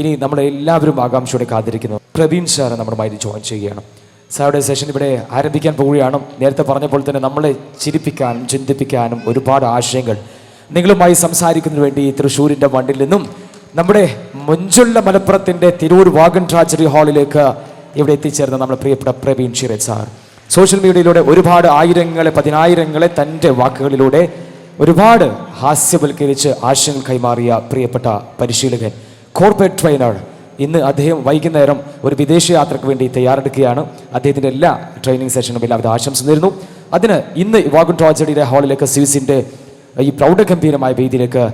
ഇനി നമ്മളെല്ലാവരും ആകാംക്ഷയോടെ കാത്തിരിക്കുന്നു പ്രവീൺ സാർ നമ്മുമായി ജോയിൻ ചെയ്യുകയാണ്. സാറുടെ സെഷൻ ഇവിടെ ആരംഭിക്കാൻ പോവുകയാണ്. നേരത്തെ പറഞ്ഞപ്പോൾ തന്നെ നമ്മളെ ചിരിപ്പിക്കാനും ചിന്തിപ്പിക്കാനും ഒരുപാട് ആശയങ്ങൾ നിങ്ങളുമായി സംസാരിക്കുന്നതിന് വേണ്ടി തൃശ്ശൂരിൻ്റെ മണ്ണിൽ നിന്നും നമ്മുടെ മൊഞ്ചുള്ള മലപ്പുറത്തിൻ്റെ തിരൂർ വാഗൺ ട്രാജഡി ഹാളിലേക്ക് ഇവിടെ എത്തിച്ചേർന്ന നമ്മുടെ പ്രിയപ്പെട്ട പ്രവീൺ ഷിറേജ് സാർ സോഷ്യൽ മീഡിയയിലൂടെ ഒരുപാട് ആയിരങ്ങളെ പതിനായിരങ്ങളെ തൻ്റെ വാക്കുകളിലൂടെ ഒരുപാട് ഹാസ്യവൽക്കരിച്ച് ആശയങ്ങൾ കൈമാറിയ പ്രിയപ്പെട്ട പരിശീലകൻ, കോർപ്പറേറ്റ് ട്രെയിനർ. ഇന്ന് അദ്ദേഹം വൈകുന്നേരം ഒരു വിദേശ യാത്രയ്ക്ക് വേണ്ടി തയ്യാറെടുക്കുകയാണ്. അദ്ദേഹത്തിൻ്റെ എല്ലാ ട്രെയിനിങ് സെഷനും എല്ലാവരും ആശംസ നേരുന്നു. അതിന് ഇന്ന് വാഗൺ ട്രാജഡിയുടെ ഹാളിലേക്ക് സിവിസിൻ്റെ ഈ പ്രൗഢഗംഭീരമായ വേദിയിലേക്ക്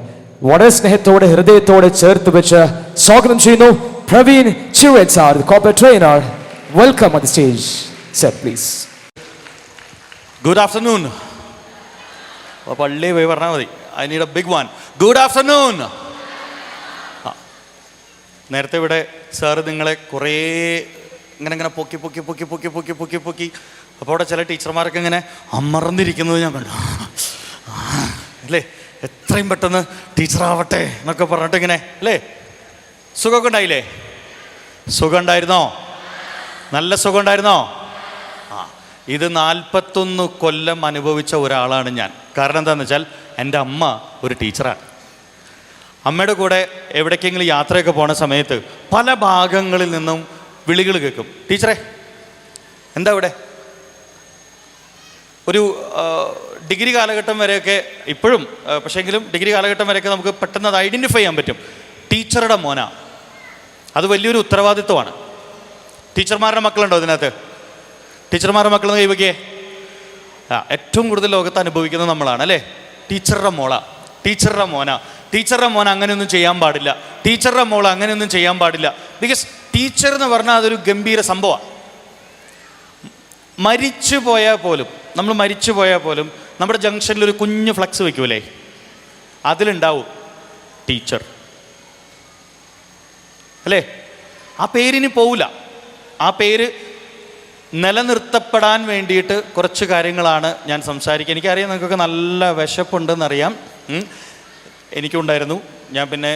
വളരെ സ്നേഹത്തോടെ ഹൃദയത്തോടെ ചേർത്ത് വെച്ച് സ്വാഗതം ചെയ്യുന്നു പ്രവീൺ ഷിറേജ് sir, corporate trainer. Welcome on the stage sir, please. Good afternoon. പള്ളി പോയി പറഞ്ഞാൽ മതി. I need a big one. Good afternoon. നേരത്തെ ഇവിടെ സാറ് നിങ്ങളെ കുറേ ഇങ്ങനെ പൊക്കി പൊക്കി പൊക്കി പൊക്കി പൊക്കി പൊക്കി പൊക്കി അപ്പോൾ അവിടെ ചില ടീച്ചർമാരൊക്കെ ഇങ്ങനെ അമർന്നിരിക്കുന്നത് ഞാൻ കണ്ടു. അല്ലേ, എത്രയും പെട്ടെന്ന് ടീച്ചറാവട്ടെ എന്നൊക്കെ പറഞ്ഞിട്ട് ഇങ്ങനെ അല്ലേ. സുഖമൊക്കെ ഉണ്ടായില്ലേ? സുഖം ഉണ്ടായിരുന്നോ? നല്ല സുഖം ഉണ്ടായിരുന്നോ? ഇത് 41 കൊല്ലം അനുഭവിച്ച ഒരാളാണ് ഞാൻ. കാരണം എന്താണെന്ന് വെച്ചാൽ എൻ്റെ അമ്മ ഒരു ടീച്ചറാണ്. അമ്മയുടെ കൂടെ എവിടേക്കെങ്കിലും യാത്രയൊക്കെ പോണ സമയത്ത് പല ഭാഗങ്ങളിൽ നിന്നും വിളികൾ കേൾക്കും. ടീച്ചറെ എന്താ ഇവിടെ? ഒരു ഡിഗ്രി കാലഘട്ടം വരെയൊക്കെ ഇപ്പോഴും, പക്ഷേങ്കിലും ഡിഗ്രി കാലഘട്ടം വരെയൊക്കെ നമുക്ക് പെട്ടെന്ന് അത് ഐഡൻറ്റിഫൈ ചെയ്യാൻ പറ്റും. ടീച്ചറുടെ മോനാ. അത് വലിയൊരു ഉത്തരവാദിത്വമാണ്. ടീച്ചർമാരുടെ മക്കളുണ്ടോ ഇതിനകത്ത്? ടീച്ചർമാരുടെ മക്കളെന്ന് കൈവയ്ക്കേ. ഏറ്റവും കൂടുതൽ ലോകത്ത് അനുഭവിക്കുന്നത് നമ്മളാണ് അല്ലേ. ടീച്ചറുടെ മോളാ, ടീച്ചറുടെ മോനാ, ടീച്ചറുടെ മോൻ അങ്ങനെയൊന്നും ചെയ്യാൻ പാടില്ല, ടീച്ചറുടെ മോൾ അങ്ങനെയൊന്നും ചെയ്യാൻ പാടില്ല. ബിക്കോസ് ടീച്ചർ എന്ന് പറഞ്ഞാൽ അതൊരു ഗംഭീര സംഭവമാണ്. മരിച്ചു പോയാൽ പോലും, നമ്മൾ മരിച്ചു പോയാൽ പോലും നമ്മുടെ ജംഗ്ഷനിൽ ഒരു കുഞ്ഞു ഫ്ലക്സ് വെക്കൂലേ, അതിലുണ്ടാവും ടീച്ചർ അല്ലേ. ആ പേരിന് പോവില്ല. ആ പേര് നിലനിർത്തപ്പെടാൻ വേണ്ടിയിട്ട് കുറച്ച് കാര്യങ്ങളാണ് ഞാൻ സംസാരിക്കുക. എനിക്കറിയാം നിങ്ങൾക്കൊക്കെ നല്ല വിശപ്പുണ്ടെന്നറിയാം. എനിക്കുണ്ടായിരുന്നു. ഞാൻ പിന്നെ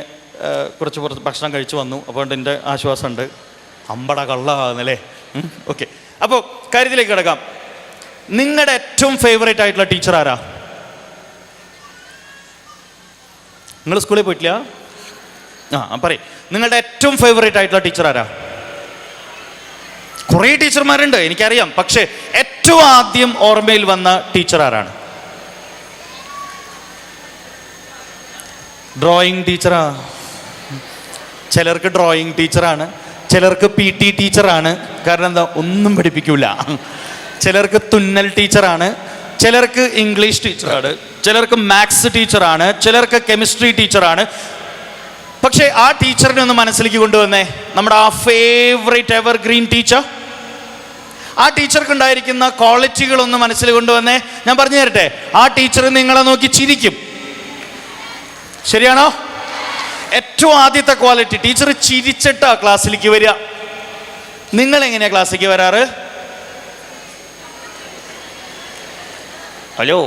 കുറച്ച് ഭക്ഷണം കഴിച്ചു വന്നു. അപ്പോൾ എൻ്റെ ആശ്വാസമുണ്ട്. അമ്പട കള്ളാകുന്നല്ലേ. ഓക്കെ, അപ്പോൾ കാര്യത്തിലേക്ക് കിടക്കാം. നിങ്ങളുടെ ഏറ്റവും ഫേവറേറ്റ് ആയിട്ടുള്ള ടീച്ചർ ആരാ? നിങ്ങൾ സ്കൂളിൽ പോയിട്ടില്ല? പറയും. നിങ്ങളുടെ ഏറ്റവും ഫേവറേറ്റ് ആയിട്ടുള്ള ടീച്ചർ ആരാ? കുറേ ടീച്ചർമാരുണ്ട് എനിക്കറിയാം. പക്ഷേ ഏറ്റവും ആദ്യം ഓർമ്മയിൽ വന്ന ടീച്ചർ ആരാണ്? Drawing teacher. ചിലർക്ക് ഡ്രോയിങ് ടീച്ചറാണ്, ചിലർക്ക് PT ടീച്ചറാണ്. കാരണം എന്താ, ഒന്നും പഠിപ്പിക്കൂല. ചിലർക്ക് തുന്നൽ ടീച്ചറാണ്, ചിലർക്ക് ഇംഗ്ലീഷ് ടീച്ചറാണ്, ചിലർക്ക് മാത്സ് ടീച്ചറാണ്, ചിലർക്ക് കെമിസ്ട്രി ടീച്ചറാണ്. പക്ഷേ ആ ടീച്ചറിനെ ഒന്ന് മനസ്സിലേക്ക് കൊണ്ടുവന്നേ. നമ്മുടെ ആ ഫേവറേറ്റ് എവർഗ്രീൻ ടീച്ചർ, ആ ടീച്ചർക്ക് ഉണ്ടായിരിക്കുന്ന ക്വാളിറ്റികളൊന്ന് മനസ്സിൽ കൊണ്ടുവന്നേ. ഞാൻ പറഞ്ഞു തരട്ടെ, ആ ടീച്ചർ നിങ്ങളെ നോക്കി ചിരിക്കും. ശരിയാണോ? ഏറ്റവും ആദ്യത്തെ ക്വാളിറ്റി, ടീച്ചർ ചിരിച്ചിട്ടാ ക്ലാസ്സിലേക്ക് വരിക. നിങ്ങൾ എങ്ങനെയാ ക്ലാസ്സിലേക്ക് വരാറ്? ഹലോ,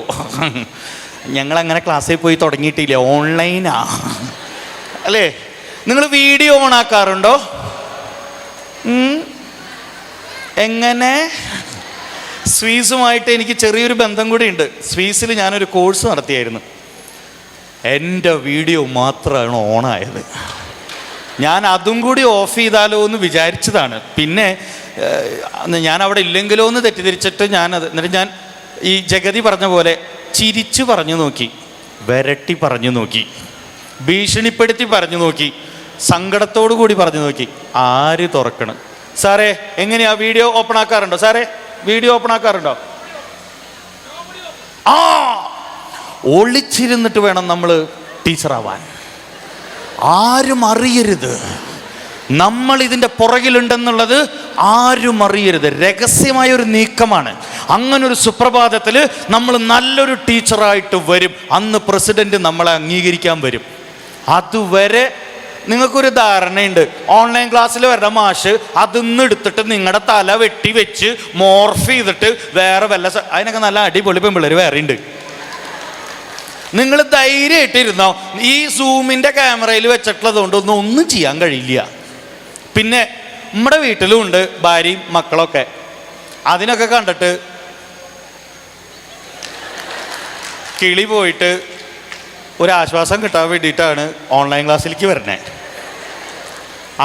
ഞങ്ങളങ്ങനെ ക്ലാസ്സിൽ പോയി തുടങ്ങിയിട്ടില്ല, ഓൺലൈനാ അല്ലേ. നിങ്ങൾ വീഡിയോ ഓൺ ആക്കാറുണ്ടോ? എങ്ങനെ? സ്വീസുമായിട്ട് എനിക്ക് ചെറിയൊരു ബന്ധം കൂടി ഉണ്ട്. സ്വീസിൽ ഞാനൊരു കോഴ്സ് നടത്തിയായിരുന്നു. എൻ്റെ വീഡിയോ മാത്രമാണ് ഓണായത്. ഞാൻ അതും കൂടി ഓഫ് ചെയ്താലോ എന്ന് വിചാരിച്ചതാണ്. പിന്നെ ഞാൻ അവിടെ ഇല്ലെങ്കിലോ എന്ന് തെറ്റിദ്ധരിച്ചിട്ട് എന്നിട്ട് ഞാൻ ഈ ജഗതി പറഞ്ഞ പോലെ ചിരിച്ചു പറഞ്ഞു നോക്കി, വരട്ടി പറഞ്ഞു നോക്കി, ഭീഷണിപ്പെടുത്തി പറഞ്ഞു നോക്കി, സങ്കടത്തോടു കൂടി പറഞ്ഞു നോക്കി. ആര് തുറക്കണം? സാറേ എങ്ങനെയാ വീഡിയോ ഓപ്പൺ ആക്കാറുണ്ടോ? സാറേ വീഡിയോ ഓപ്പൺ ആക്കാറുണ്ടോ? ഒളിച്ചിരുന്നിട്ട് വേണം നമ്മൾ ടീച്ചറാവാൻ. ആരും അറിയരുത് നമ്മൾ ഇതിൻ്റെ പുറകിലുണ്ടെന്നുള്ളത്. ആരും അറിയരുത്. രഹസ്യമായൊരു നീക്കമാണ്. അങ്ങനൊരു സുപ്രഭാതത്തിൽ നമ്മൾ നല്ലൊരു ടീച്ചറായിട്ട് വരും. അന്ന് പ്രസിഡന്റ് നമ്മളെ അംഗീകരിക്കാൻ വരും. അതുവരെ നിങ്ങൾക്കൊരു ധാരണയുണ്ട്. ഓൺലൈൻ ക്ലാസ്സിൽ വരുന്ന മാഷ് അതിന്ന് എടുത്തിട്ട് നിങ്ങളുടെ തല വെട്ടി വെച്ച് മോർഫ് ചെയ്തിട്ട് വേറെ വല്ല അതിനൊക്കെ നല്ല അടിപൊളി പെൺപിള്ളേർ വേറെ ഉണ്ട്. നിങ്ങൾ ധൈര്യമായിട്ടിരുന്നോ, ഈ സൂമിൻ്റെ ക്യാമറയിൽ വെച്ചിട്ടുള്ളത് കൊണ്ടൊന്നും ഒന്നും ചെയ്യാൻ കഴിയില്ല. പിന്നെ നമ്മുടെ വീട്ടിലും ഉണ്ട് ഭാര്യയും മക്കളൊക്കെ. അതിനൊക്കെ കണ്ടിട്ട് കിളി പോയിട്ട് ഒരാശ്വാസം കിട്ടാൻ വേണ്ടിയിട്ടാണ് ഓൺലൈൻ ക്ലാസ്സിലേക്ക് വരുന്നത്.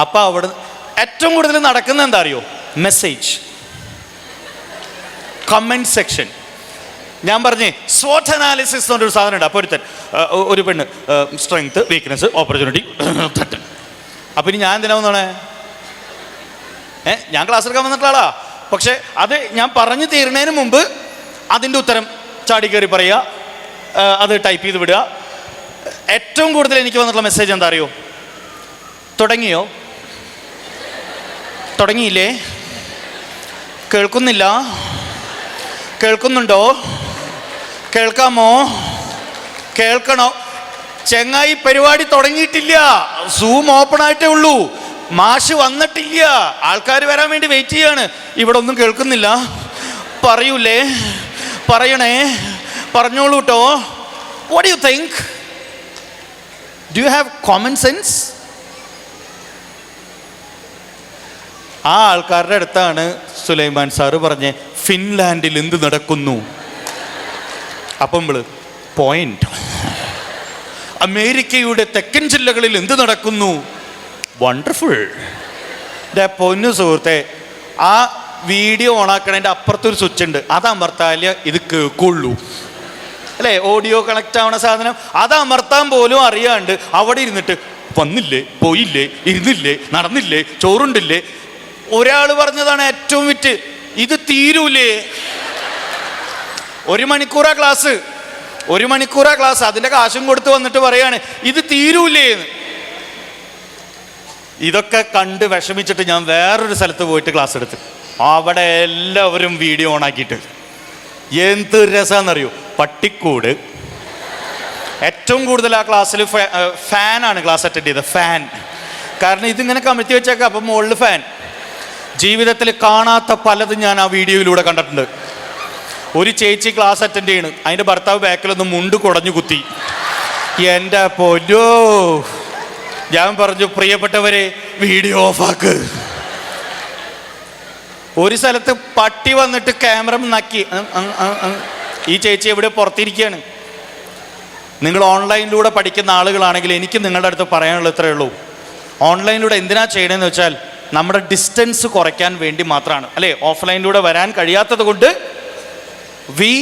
അപ്പോൾ അവിടെ ഏറ്റവും കൂടുതൽ നടക്കുന്ന എന്താ അറിയോ? Message, comment section. ഞാൻ പറഞ്ഞേ SWOT അനാലിസിസ് എന്നൊരു സാധനം ഉണ്ട്. അപ്പോൾ ഒരു പെണ്ണ് സ്ട്രെങ്ത്, വീക്ക്നെസ്, ഓപ്പർച്യൂണിറ്റി, അപ്പം ഇനി ഞാൻ എന്തിനാവുന്നതാണേ? ഞാൻ ക്ലാസ് എടുക്കാൻ വന്നിട്ടുള്ള ആളാ. പക്ഷെ അത് ഞാൻ പറഞ്ഞു തീരുന്നതിന് മുമ്പ് അതിൻ്റെ ഉത്തരം ചാടി കയറി പറയുക, അത് ടൈപ്പ് ചെയ്ത് വിടുക. ഏറ്റവും കൂടുതൽ എനിക്ക് വന്നിട്ടുള്ള മെസ്സേജ് എന്താ അറിയോ? തുടങ്ങിയോ? തുടങ്ങിയില്ലേ? കേൾക്കുന്നില്ല? കേൾക്കുന്നുണ്ടോ? കേൾക്കാമോ? കേൾക്കണോ? ചെങ്ങായി പരിപാടി തുടങ്ങിയിട്ടില്ല, സൂം ഓപ്പൺ ആയിട്ടേ ഉള്ളൂ, മാഷ് വന്നിട്ടില്ല, ആൾക്കാർ വരാൻ വേണ്ടി വെയിറ്റ് ചെയ്യാണ്. ഇവിടെ ഒന്നും കേൾക്കുന്നില്ല. പറയൂലേ? പറയണേ, പറഞ്ഞോളൂ കേട്ടോ. What you think? Do you have common sense? ആ ആൾക്കാരുടെ അടുത്താണ് സുലൈമാൻ സാറ് പറഞ്ഞ് ഫിൻലാൻഡിൽ എന്ത് നടക്കുന്നു. അപ്പം പോയിന്റ്. അമേരിക്കയുടെ തെക്കൻ ജില്ലകളിൽ എന്ത് നടക്കുന്നു. വണ്ടർഫുൾ. എൻ്റെ പൊന്നു സുഹൃത്തെ, ആ വീഡിയോ ഓണാക്കണതിൻ്റെ അപ്പുറത്തൊരു സ്വിച്ച് ഉണ്ട്, അത് അമർത്താലേ ഇത് കേൾക്കുള്ളൂ, അല്ലേ? ഓഡിയോ കണക്റ്റ് ആവണ സാധനം, അത് അമർത്താൻ പോലും അറിയാണ്ട് അവിടെ ഇരുന്നിട്ട് വന്നില്ലേ, പോയില്ലേ, ഇരുന്നില്ലേ, നടന്നില്ലേ, ചോറുണ്ടില്ലേ. ഒരാൾ പറഞ്ഞതാണ് ഏറ്റവും വിറ്റ്, ഇത് തീരൂലേ? 1 മണിക്കൂറാ ക്ലാസ്, 1 മണിക്കൂറാ ക്ലാസ്, അതിൻ്റെ കാശും കൊടുത്ത് വന്നിട്ട് പറയാണ് ഇത് തീരൂലേ എന്ന്. ഇതൊക്കെ കണ്ട് വിഷമിച്ചിട്ട് ഞാൻ വേറൊരു സ്ഥലത്ത് പോയിട്ട് ക്ലാസ് എടുത്ത്, അവിടെ എല്ലാവരും വീഡിയോ ഓണാക്കിയിട്ട് എന്ത് രസമാണെന്നറിയോ? പട്ടിക്കൂട്. ഏറ്റവും കൂടുതൽ ആ ക്ലാസ്സിൽ ഫാനാണ് ക്ലാസ് അറ്റൻഡ് ചെയ്തത്, ഫാൻ. കാരണം ഇതിങ്ങനെ കമഴ്ത്തി വെച്ചേക്കാം, അപ്പം മുകളിൽ ഫാൻ. ജീവിതത്തിൽ കാണാത്ത പലതും ഞാൻ ആ വീഡിയോയിലൂടെ കണ്ടിട്ടുണ്ട്. ഒരു ചേച്ചി ക്ലാസ് അറ്റൻഡ് ചെയ്യണ്, അതിൻ്റെ ഭർത്താവ് ബാക്കിലൊന്ന് മുണ്ട് കുടഞ്ഞു കുത്തി. എൻ്റെ പൊന്നോ, ഞാൻ പറഞ്ഞു പ്രിയപ്പെട്ടവരെ വീഡിയോ ഓഫാക്ക്. ഒരു സ്ഥലത്ത് പട്ടി വന്നിട്ട് ക്യാമറ നക്കി. ഈ ചേച്ചി എവിടെ പുറത്തിരിക്കുകയാണ്. നിങ്ങൾ ഓൺലൈനിലൂടെ പഠിക്കുന്ന ആളുകളാണെങ്കിൽ എനിക്ക് നിങ്ങളുടെ അടുത്ത് പറയാനുള്ളത് ഇത്രയേ ഉള്ളൂ. ഓൺലൈനിലൂടെ എന്തിനാ ചെയ്യണമെന്ന് വെച്ചാൽ നമ്മുടെ ഡിസ്റ്റൻസ് കുറയ്ക്കാൻ വേണ്ടി മാത്രമാണ്, അല്ലേ? ഓഫ്ലൈനിലൂടെ വരാൻ കഴിയാത്തത് കൊണ്ട് we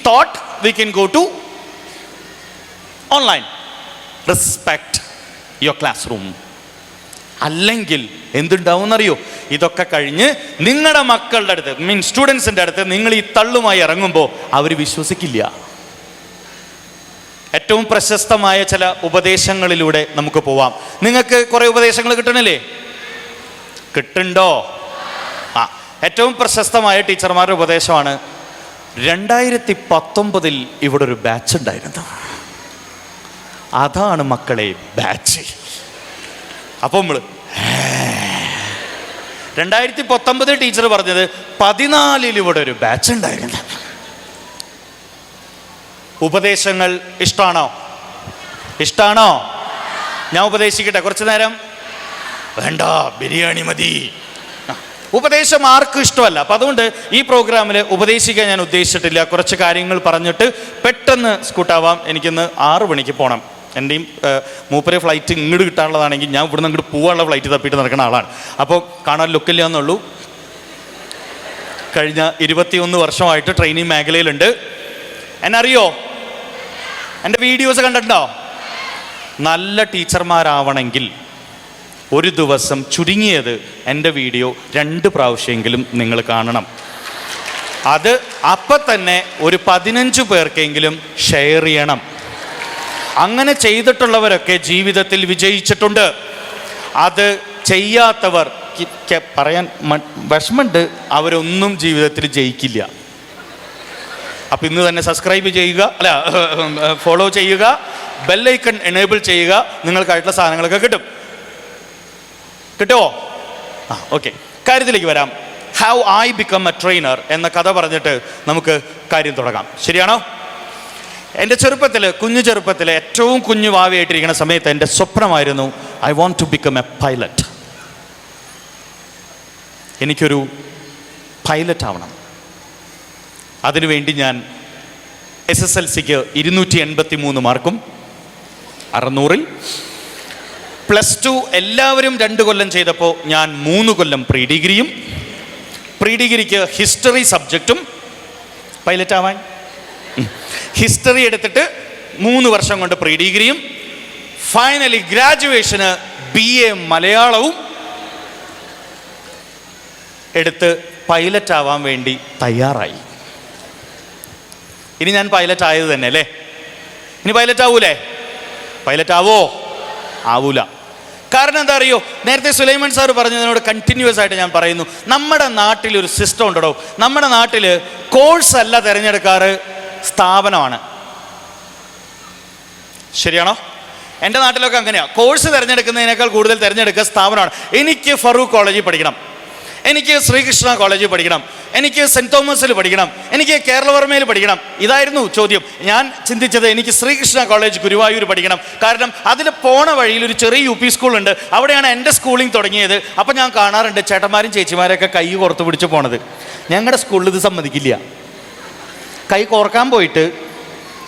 thought we can go to online. Respect your classroom. അല്ലെങ്കിൽ എന്തുണ്ടാവും എന്നറിയോ? ഇതൊക്കെ കഴിഞ്ഞ് നിങ്ങളുടെ മക്കളുടെ അടുത്ത്, സ്റ്റുഡൻസിൻ്റെ അടുത്ത് നിങ്ങൾ ഈ തള്ളുമായി ഇറങ്ങുമ്പോൾ അവർ വിശ്വസിക്കില്ല. ഏറ്റവും പ്രശസ്തമായ ചില ഉപദേശങ്ങളിലൂടെ നമുക്ക് പോവാം. നിങ്ങൾക്ക് കുറേ ഉപദേശങ്ങൾ കിട്ടണില്ലേ? കിട്ടുന്നുണ്ടോ? ഏറ്റവും പ്രശസ്തമായ ടീച്ചർമാരുടെ ഉപദേശമാണ് 2019 ഇവിടെ ഒരു ബാച്ച് ഉണ്ടായിരുന്നു. അതാണ് മക്കളെ ബാച്ച്. അപ്പം 2019 ടീച്ചർ പറഞ്ഞത് 14 ഇവിടെ ഒരു ബാച്ച് ഉണ്ടായിരുന്നു. ഉപദേശങ്ങൾ ഇഷ്ടമാണോ? ഇഷ്ടമാണോ? ഞാൻ ഉപദേശിക്കട്ടെ കുറച്ചു നേരം? വേണ്ട, ബിരിയാണി മതി. ഉപദേശം ആർക്കും ഇഷ്ടമല്ല. അപ്പം അതുകൊണ്ട് ഈ പ്രോഗ്രാമിൽ ഉപദേശിക്കാൻ ഞാൻ ഉദ്ദേശിച്ചിട്ടില്ല. കുറച്ച് കാര്യങ്ങൾ പറഞ്ഞിട്ട് പെട്ടെന്ന് സ്കൂട്ടാവാം. എനിക്കിന്ന് 6 മണിക്ക് പോകണം. എൻ്റെയും മൂപ്പരെ ഫ്ലൈറ്റ് ഇങ്ങോട്ട് കിട്ടാനുള്ളതാണെങ്കിൽ ഞാൻ ഇവിടുന്ന് അങ്ങോട്ട് പോകാനുള്ള ഫ്ലൈറ്റ് തപ്പിയിട്ട് നടക്കുന്ന ആളാണ്. അപ്പോൾ കാണാൻ ലുക്കില്ല എന്നുള്ളൂ. കഴിഞ്ഞ 21 വർഷമായിട്ട് ട്രെയിനിങ് മേഖലയിലുണ്ട്. എന്നറിയോ? എൻ്റെ വീഡിയോസ് കണ്ടിട്ടുണ്ടോ? നല്ല ടീച്ചർമാരാവണമെങ്കിൽ ഒരു ദിവസം ചുരുങ്ങിയത് എൻ്റെ വീഡിയോ 2 പ്രാവശ്യമെങ്കിലും നിങ്ങൾ കാണണം. അത് അപ്പം തന്നെ ഒരു 15 പേർക്കെങ്കിലും ഷെയർ ചെയ്യണം. അങ്ങനെ ചെയ്തിട്ടുള്ളവരൊക്കെ ജീവിതത്തിൽ വിജയിച്ചിട്ടുണ്ട്. അത് ചെയ്യാത്തവർ പറയാൻ വിഷമമുണ്ട്, അവരൊന്നും ജീവിതത്തിൽ ജയിക്കില്ല. അപ്പം ഇന്ന് തന്നെ സബ്സ്ക്രൈബ് ചെയ്യുക, അല്ല ഫോളോ ചെയ്യുക, ബെല്ലൈക്കൺ എനേബിൾ ചെയ്യുക. നിങ്ങൾക്കായിട്ടുള്ള സാധനങ്ങളൊക്കെ കിട്ടും. കിട്ടുമോ? ഓക്കെ, കാര്യത്തിലേക്ക് വരാം. How I become A trainer എന്ന കഥ പറഞ്ഞിട്ട് നമുക്ക് കാര്യം തുടങ്ങാം. ശരിയാണോ? എൻ്റെ ചെറുപ്പത്തിൽ, കുഞ്ഞു ചെറുപ്പത്തിൽ, ഏറ്റവും കുഞ്ഞു ഭാവിയായിട്ടിരിക്കുന്ന സമയത്ത് എൻ്റെ സ്വപ്നമായിരുന്നു I want to become a pilot. എനിക്കൊരു പൈലറ്റ് ആവണം. അതിനുവേണ്ടി ഞാൻ SSLCക്ക് 283 മാർക്കും 600-ൽ, +2 എല്ലാവരും 2 കൊല്ലം ചെയ്തപ്പോൾ ഞാൻ 3 കൊല്ലം പ്രീ ഡിഗ്രിയും, പ്രീ ഡിഗ്രിക്ക് ഹിസ്റ്ററി സബ്ജക്റ്റും. പൈലറ്റ് ആവാൻ ഹിസ്റ്ററി എടുത്തിട്ട് 3 വർഷം കൊണ്ട് പ്രീ ഡിഗ്രിയും, ഫൈനലി ഗ്രാജുവേഷന് BA മലയാളവും എടുത്ത് പൈലറ്റ് ആവാൻ വേണ്ടി തയ്യാറായി. ഇനി ഞാൻ പൈലറ്റ് ആയത് തന്നെ അല്ലേ? ഇനി പൈലറ്റ് ആവൂലേ? പൈലറ്റ് ആവോ? ആവൂല. കാരണം എന്താ അറിയോ? നേരത്തെ സുലൈമാൻ സാർ പറഞ്ഞതിനോട് കണ്ടിന്യൂസ് ആയിട്ട് ഞാൻ പറയുന്നു. നമ്മുടെ നാട്ടിലൊരു സിസ്റ്റം ഉണ്ടോ. നമ്മുടെ നാട്ടിൽ കോഴ്സ് അല്ല തിരഞ്ഞെടുക്കാറ്, സ്ഥാപനമാണ്. ശരിയാണോ? എൻ്റെ നാട്ടിലൊക്കെ അങ്ങനെയാണ്. കോഴ്സ് തിരഞ്ഞെടുക്കുന്നതിനേക്കാൾ കൂടുതൽ തിരഞ്ഞെടുക്കുക സ്ഥാപനമാണ്. എനിക്ക് ഫറൂഖ് കോളേജിൽ പഠിക്കണം, എനിക്ക് ശ്രീകൃഷ്ണ കോളേജിൽ പഠിക്കണം, എനിക്ക് സെൻറ് തോമസിൽ പഠിക്കണം, എനിക്ക് കേരളവർമ്മയിൽ പഠിക്കണം. ഇതായിരുന്നു ചോദ്യം. ഞാൻ ചിന്തിച്ചത് എനിക്ക് ശ്രീകൃഷ്ണ കോളേജ് ഗുരുവായൂർ പഠിക്കണം. കാരണം അതിൽ പോണ വഴിയിൽ ഒരു ചെറിയ UP സ്കൂളുണ്ട്. അവിടെയാണ് എൻ്റെ സ്കൂളിംഗ് തുടങ്ങിയത്. അപ്പം ഞാൻ കാണാറുണ്ട് ചേട്ടന്മാരും ചേച്ചിമാരൊക്കെ കൈ കോർത്ത് പിടിച്ച് പോണത്. ഞങ്ങളുടെ സ്കൂളിൽ ഇത് സമ്മതിക്കില്ല. കൈ കോർക്കാൻ പോയിട്ട്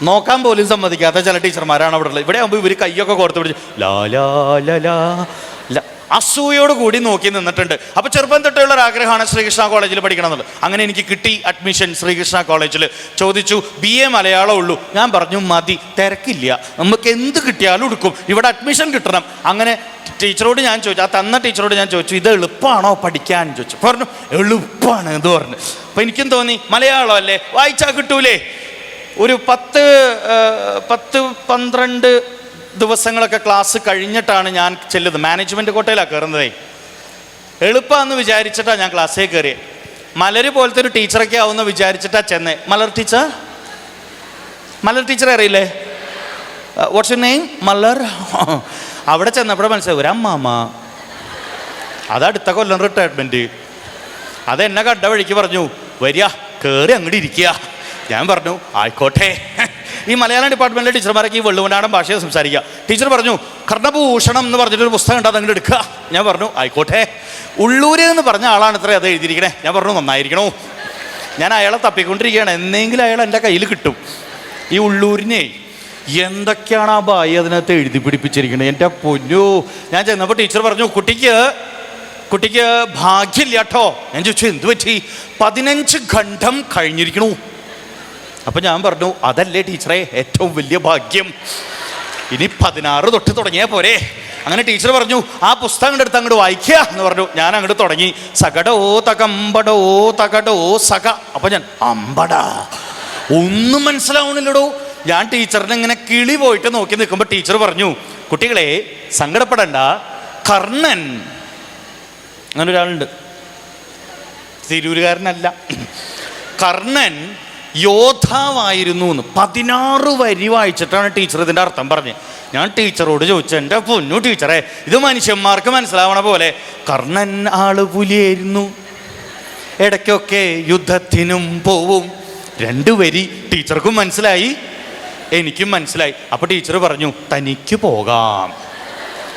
നോക്കാൻ പോലും സമ്മതിക്കാത്ത ചില ടീച്ചർമാരാണ് അവിടെ ഉള്ളത്. ഇവിടെ ആകുമ്പോൾ ഇവർ കൈയൊക്കെ കോർത്ത് പിടിച്ച് ലാ ലാ ലാ ലാ ലാ അസൂയോട് കൂടി നോക്കി നിന്നിട്ടുണ്ട്. അപ്പോൾ ചെറുപ്പം തൊട്ടുള്ള ഒരു ആഗ്രഹമാണ് ശ്രീകൃഷ്ണ കോളേജിൽ പഠിക്കണം എന്നുള്ളത്. അങ്ങനെ എനിക്ക് കിട്ടി അഡ്മിഷൻ ശ്രീകൃഷ്ണ കോളേജിൽ. ചോദിച്ചു BA മലയാളം ഉള്ളൂ. ഞാൻ പറഞ്ഞു മതി, തിരക്കില്ല, നമുക്ക് എന്ത് കിട്ടിയാലും എടുക്കും, ഇവിടെ അഡ്മിഷൻ കിട്ടണം. അങ്ങനെ ടീച്ചറോട് ഞാൻ ചോദിച്ചു, ആ തന്ന ടീച്ചറോട് ഞാൻ ചോദിച്ചു, ഇത് എളുപ്പമാണോ പഠിക്കാൻ ചോദിച്ചു. പറഞ്ഞു എളുപ്പമാണ് എന്ന് പറഞ്ഞു. അപ്പോൾ എനിക്കും തോന്നി മലയാളം അല്ലേ, വായിച്ചാൽ കിട്ടൂലേ. ഒരു 10-12 ദിവസങ്ങളൊക്കെ ക്ലാസ് കഴിഞ്ഞിട്ടാണ് ഞാൻ ചെല്ലുന്നത്. മാനേജ്മെൻറ്റ് കോട്ടയിലാണ് കയറുന്നതേ. എളുപ്പമാണെന്ന് വിചാരിച്ചിട്ടാണ് ഞാൻ ക്ലാസ്സിൽ കയറിയത്. മലർ പോലത്തെ ഒരു ടീച്ചറൊക്കെ ആവുമെന്ന് വിചാരിച്ചിട്ടാണ് ചെന്നേ. മലർ ടീച്ചർ അറിയില്ലേ? What's your name? മലർ. അവിടെ ചെന്നപ്പോഴേ മനസ്സിലായി ഒരു അമ്മാമ്മ. അതടുത്ത കൊല്ലം റിട്ടയർമെൻറ്റ്. അതെന്നെ കണ്ട വഴിക്ക് പറഞ്ഞു വരിക, കയറി അങ്ങോട്ട് ഇരിക്കുക. ഞാൻ പറഞ്ഞു ആയിക്കോട്ടെ. ഈ മലയാളം ഡിപ്പാർട്ട്മെൻറ്റിലെ ടീച്ചർമാരൊക്കെ ഈ വെള്ളുവനാടൻ ഭാഷയെ സംസാരിക്കുക. ടീച്ചർ പറഞ്ഞു കർണഭൂഷണം എന്ന് പറഞ്ഞിട്ടൊരു പുസ്തകം ഉണ്ട്, അതങ്ങോട്ട് എടുക്കുക. ഞാൻ പറഞ്ഞു ആയിക്കോട്ടെ. ഉള്ളൂര് എന്ന് പറഞ്ഞ ആളാണ് ഇത്ര അത് എഴുതിയിരിക്കണേ. ഞാൻ പറഞ്ഞു നന്നായിരിക്കണോ. ഞാൻ അയാളെ തപ്പിക്കൊണ്ടിരിക്കുകയാണ്, എന്നെങ്കിലും അയാൾ എൻ്റെ കയ്യിൽ കിട്ടും. ഈ ഉള്ളൂരിനെ എന്തൊക്കെയാണ് ആ ബായി അതിനകത്ത് എഴുതി പിടിപ്പിച്ചിരിക്കുന്നത്, എൻ്റെ പൊന്നു. ഞാൻ ചെന്നപ്പോൾ ടീച്ചർ പറഞ്ഞു കുട്ടിക്ക് ഭാഗ്യമില്ല കേട്ടോ. ഞാൻ ചോദിച്ചു എന്ത് പറ്റി? 15 ഖണ്ഡം കഴിഞ്ഞിരിക്കണു. അപ്പം ഞാൻ പറഞ്ഞു അതല്ലേ ടീച്ചറെ ഏറ്റവും വലിയ ഭാഗ്യം, ഇനി 16 തൊട്ട് തുടങ്ങിയാൽ പോരെ. അങ്ങനെ ടീച്ചർ പറഞ്ഞു ആ പുസ്തകം എടുത്ത് അങ്ങോട്ട് വായിക്കുക എന്ന് പറഞ്ഞു. ഞാൻ അങ്ങോട്ട് തുടങ്ങി. സകടോ തകമ്പടോ തകടോ സക. അപ്പം ഞാൻ അമ്പട, ഒന്നും മനസ്സിലാവണില്ലടോ. ഞാൻ ടീച്ചറിനെ ഇങ്ങനെ കിളി പോയിട്ട് നോക്കി നിൽക്കുമ്പോൾ ടീച്ചർ പറഞ്ഞു കുട്ടികളെ സങ്കടപ്പെടണ്ട, കർണൻ അങ്ങനെ ഒരാളുണ്ട്, തിരൂരുകാരനല്ല, കർണൻ യോദ്ധാവായിരുന്നു എന്ന് 16 വരി വായിച്ചിട്ടാണ് ടീച്ചർ ഇതിൻ്റെ അർത്ഥം പറഞ്ഞത്. ഞാൻ ടീച്ചറോട് ചോദിച്ചു എൻ്റെ പൊന്നു ടീച്ചറെ ഇത് മനുഷ്യന്മാർക്ക് മനസ്സിലാവണ പോലെ, കർണൻ ആള് പുലിയായിരുന്നു, ഇടയ്ക്കൊക്കെ യുദ്ധത്തിനും പോവും. 2 വരി ടീച്ചർക്കും മനസ്സിലായി, എനിക്കും മനസ്സിലായി. അപ്പോൾ ടീച്ചർ പറഞ്ഞു തനിക്ക് പോകാം.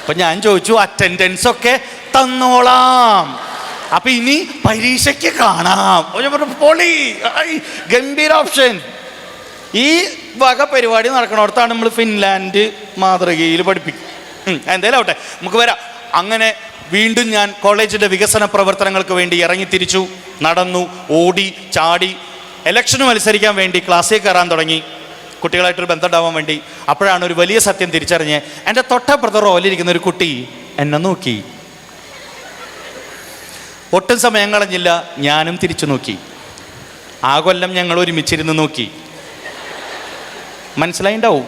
അപ്പം ഞാൻ ചോദിച്ചു അറ്റൻഡൻസ് ഒക്കെ തന്നോളാം, അപ്പം ഇനി പരീക്ഷയ്ക്ക് കാണാം. ഞാൻ പറഞ്ഞു പൊളി, ഗംഭീര ഓപ്ഷൻ. ഈ വക പരിപാടി നടക്കണോടത്താണ് നമ്മൾ ഫിൻലാൻഡ് മാതൃകയിൽ പഠിപ്പിക്കും. എന്തായാലും ആവട്ടെ, നമുക്ക് വരാം. അങ്ങനെ വീണ്ടും ഞാൻ കോളേജിൻ്റെ വികസന പ്രവർത്തനങ്ങൾക്ക് വേണ്ടി ഇറങ്ങിത്തിരിച്ചു. നടന്നു, ഓടി, ചാടി, ഇലക്ഷന് മത്സരിക്കാൻ വേണ്ടി ക്ലാസ്സിൽ കയറാൻ തുടങ്ങി, കുട്ടികളായിട്ടൊരു ബന്ധം ഉണ്ടാവാൻ വേണ്ടി. അപ്പോഴാണ് ഒരു വലിയ സത്യം തിരിച്ചറിഞ്ഞ് എൻ്റെ തൊട്ടപ്പുറത്തെ റോലിരിക്കുന്ന ഒരു കുട്ടി എന്നെ നോക്കി. ഒട്ടും സമയം കളഞ്ഞില്ല, ഞാനും തിരിച്ചു നോക്കി. ആ കൊല്ലം ഞങ്ങൾ ഒരുമിച്ചിരുന്ന് നോക്കി. മനസ്സിലായിണ്ടാവും.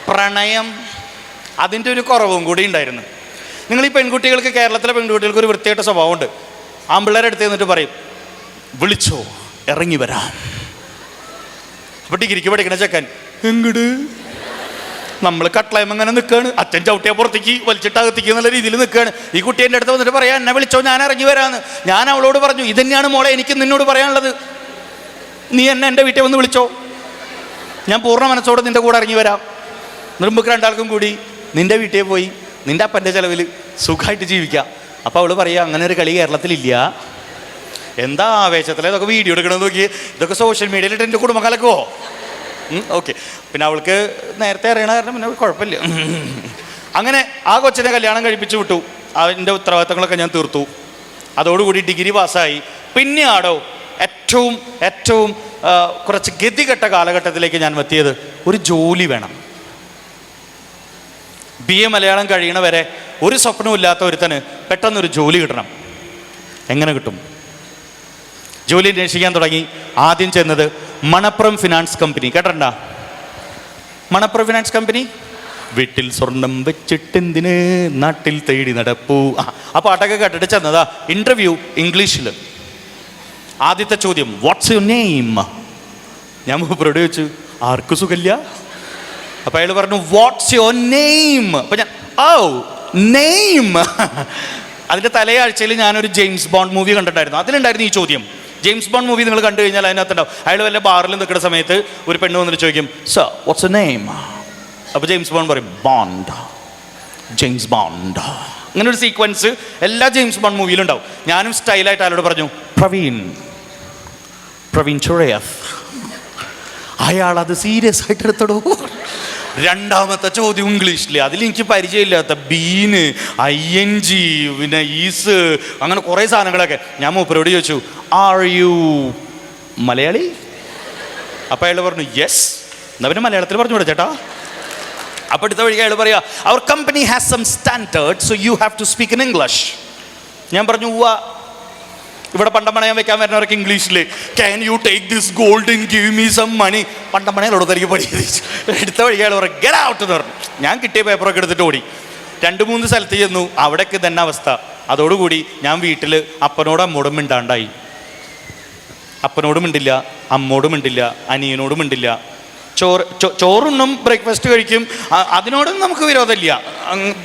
പ്രണയം അതിൻ്റെ ഒരു കുറവും കൂടി ഉണ്ടായിരുന്നു. നിങ്ങൾ ഈ പെൺകുട്ടികൾക്ക്, കേരളത്തിലെ പെൺകുട്ടികൾക്ക് ഒരു വൃത്തിയായിട്ട സ്വഭാവമുണ്ട്. ആമ്പിള്ളേരെ അടുത്ത് നിന്നിട്ട് പറയും വിളിച്ചോ ഇറങ്ങി വരാം. അപ്പോൾ ഡിഗ്രിക്ക് പഠിക്കണ ചെക്കൻ എങ്ങട്, നമ്മൾ കട്ട്ലയം അങ്ങനെ നിൽക്കുകയാണ്, അച്ഛൻ ചവിട്ടിയാൽ പുറത്തേക്ക് വലിച്ചിട്ടകത്തേക്ക് എന്നുള്ള രീതിയിൽ നിൽക്കുകയാണ്. ഈ കുട്ടി എൻ്റെ അടുത്ത് വന്നിട്ട് പറയാം എന്നെ വിളിച്ചോ ഞാൻ ഇറങ്ങി വരാമെന്ന്. ഞാൻ അവളോട് പറഞ്ഞു ഇതന്നെയാണ് മോളെ എനിക്ക് നിന്നോട് പറയാനുള്ളത്. നീ എന്നെ എൻ്റെ വീട്ടിൽ വന്ന് വിളിച്ചോ, ഞാൻ പൂർണ്ണ മനസ്സോടെ നിൻ്റെ കൂടെ ഇറങ്ങി വരാം. നമുക്ക് രണ്ടാൾക്കും കൂടി നിൻ്റെ വീട്ടിൽ പോയി നിൻ്റെ അപ്പൻ്റെ ചിലവിൽ സുഖമായിട്ട് ജീവിക്കാം. അപ്പോൾ അവൾ പറയുക, അങ്ങനെ ഒരു കളി കേരളത്തിലില്ല. എന്താ ആവേശത്തിൽ ഇതൊക്കെ വീഡിയോ എടുക്കണമെന്ന് നോക്കി, ഇതൊക്കെ സോഷ്യൽ മീഡിയയിലിട്ട് എൻ്റെ കുടുംബം കലക്കുമോ? ഓക്കെ. പിന്നെ അവൾക്ക് നേരത്തെ അറിയണ കാരണം പിന്നെ കുഴപ്പമില്ല. അങ്ങനെ ആ കൊച്ചിനെ കല്യാണം കഴിപ്പിച്ച് വിട്ടു. അതിൻ്റെ ഉത്തരവാദിത്തങ്ങളൊക്കെ ഞാൻ തീർത്തു. അതോടുകൂടി ഡിഗ്രി പാസ്സായി. പിന്നെ ആടോ ഏറ്റവും ഏറ്റവും കുറച്ച് ഗതികെട്ട കാലഘട്ടത്തിലേക്ക് ഞാൻ എത്തിയത്. ഒരു ജോലി വേണം. BA മലയാളം കഴിയണ വരെ ഒരു സ്വപ്നവും ഇല്ലാത്ത ഒരുത്തന് പെട്ടെന്നൊരു ജോലി കിട്ടണം. എങ്ങനെ കിട്ടും? ജോലി അന്വേഷിക്കാൻ തുടങ്ങി. ആദ്യം ചെന്നത് മണപ്പുറം ഫിനാൻസ് കമ്പനി. കേട്ടിട്ടുണ്ടോ മണപ്പുറം ഫിനാൻസ് കമ്പനി? വീട്ടിൽ സ്വർണം വെച്ചിട്ടെന്തിന് നാട്ടിൽ തേടി നടപ്പൂ. ആ പാട്ടൊക്കെ കേട്ടിട്ട് ചെന്നതാ. ഇൻ്റർവ്യൂ ഇംഗ്ലീഷിൽ. ആദ്യത്തെ ചോദ്യം, വാട്ട്സ് യുവർ നെയിം? ഞാൻ മൂപ്പരോട് ചോദിച്ചു, ആർക്കും സുഖമില്ല. അപ്പം അയാൾ പറഞ്ഞു, വാട്ട്സ് യുവർ നെയിം? അപ്പം ഞാൻ നെയിം. അതിൻ്റെ തലയാഴ്ചയിൽ ഞാനൊരു ജെയിംസ് ബോണ്ട് മൂവി കണ്ടിട്ടായിരുന്നു. അതിലുണ്ടായിരുന്നു ഈ ചോദ്യം. ജെയിംസ് ബോണ്ട് മൂവി നിങ്ങൾ കണ്ടു കഴിഞ്ഞാൽ അതിനകത്തുണ്ടാവും. അയാൾ വല്ല ബാറിൽ നിൽക്കുന്ന സമയത്ത് ഒരു പെണ്ണ് വന്നിട്ട് ചോദിക്കും, സർ വാട്ട്സ് യുവർ നെയിം? അപ്പോൾ ജെയിംസ് ബോണ്ട് പറയും, ബോണ്ട്, ജെയിംസ് ബോണ്ട്. അങ്ങനെ ഒരു സീക്വൻസ് എല്ലാ ജെയിംസ് ബോണ്ട് മൂവിയിലും ഉണ്ടാവും. ഞാനും സ്റ്റൈലായിട്ട് അയാളോട് പറഞ്ഞു, പ്രവീൺ ചുഴയഫ്. അയാൾ അത് സീരിയസ് ആയിട്ട് എടുത്തടോ. രണ്ടാമത്തെ ചോദ്യം ഇംഗ്ലീഷിൽ. അതിലെനിക്ക് പരിചയമില്ലാത്ത ബീന്, ING, പിന്നെ ഈസ്, അങ്ങനെ കുറേ സാധനങ്ങളൊക്കെ. ഞാൻ മൂപ്പരോട് ചോദിച്ചു, ആർ യു മലയാളി? അപ്പം അയാൾ പറഞ്ഞു, യെസ്. എന്നാൽ പിന്നെ മലയാളത്തിൽ പറഞ്ഞു വിടാം ചേട്ടാ. അപ്പോൾ അടുത്ത വഴിക്ക് അയാൾ പറയാ, അവർ company has some standard, so you have to speak in English. ഞാൻ പറഞ്ഞു, ഉവ്വ. ഇവിടെ പണ്ടം പണയം വെക്കാൻ വരുന്നവർക്ക് ഇംഗ്ലീഷിൽ can you take this gold and give me some money. പണ്ടം പണയലോട് തനിക്ക് പഠിച്ചു. എടുത്ത വഴിക്ക് അയാൾ പറഞ്ഞു, ഗെറ്റ് ഔട്ട് എന്ന് പറഞ്ഞു. ഞാൻ കിട്ടിയ പേപ്പറൊക്കെ എടുത്തിട്ട് ഓടി. 2-3 സ്ഥലത്ത് ചെന്നു. അവിടേക്ക് തന്നെ അവസ്ഥ. അതോടുകൂടി ഞാൻ വീട്ടിൽ അപ്പനോടും അമ്മോടും മിണ്ടാണ്ടായി. അപ്പനോടും മിണ്ടില്ല, അമ്മോടും മിണ്ടില്ല, അനിയനോടും മിണ്ടില്ല. ചോറുണ്ണും, ബ്രേക്ക്ഫാസ്റ്റ് കഴിക്കും, അതിനോടും നമുക്ക് വിരോധമില്ല.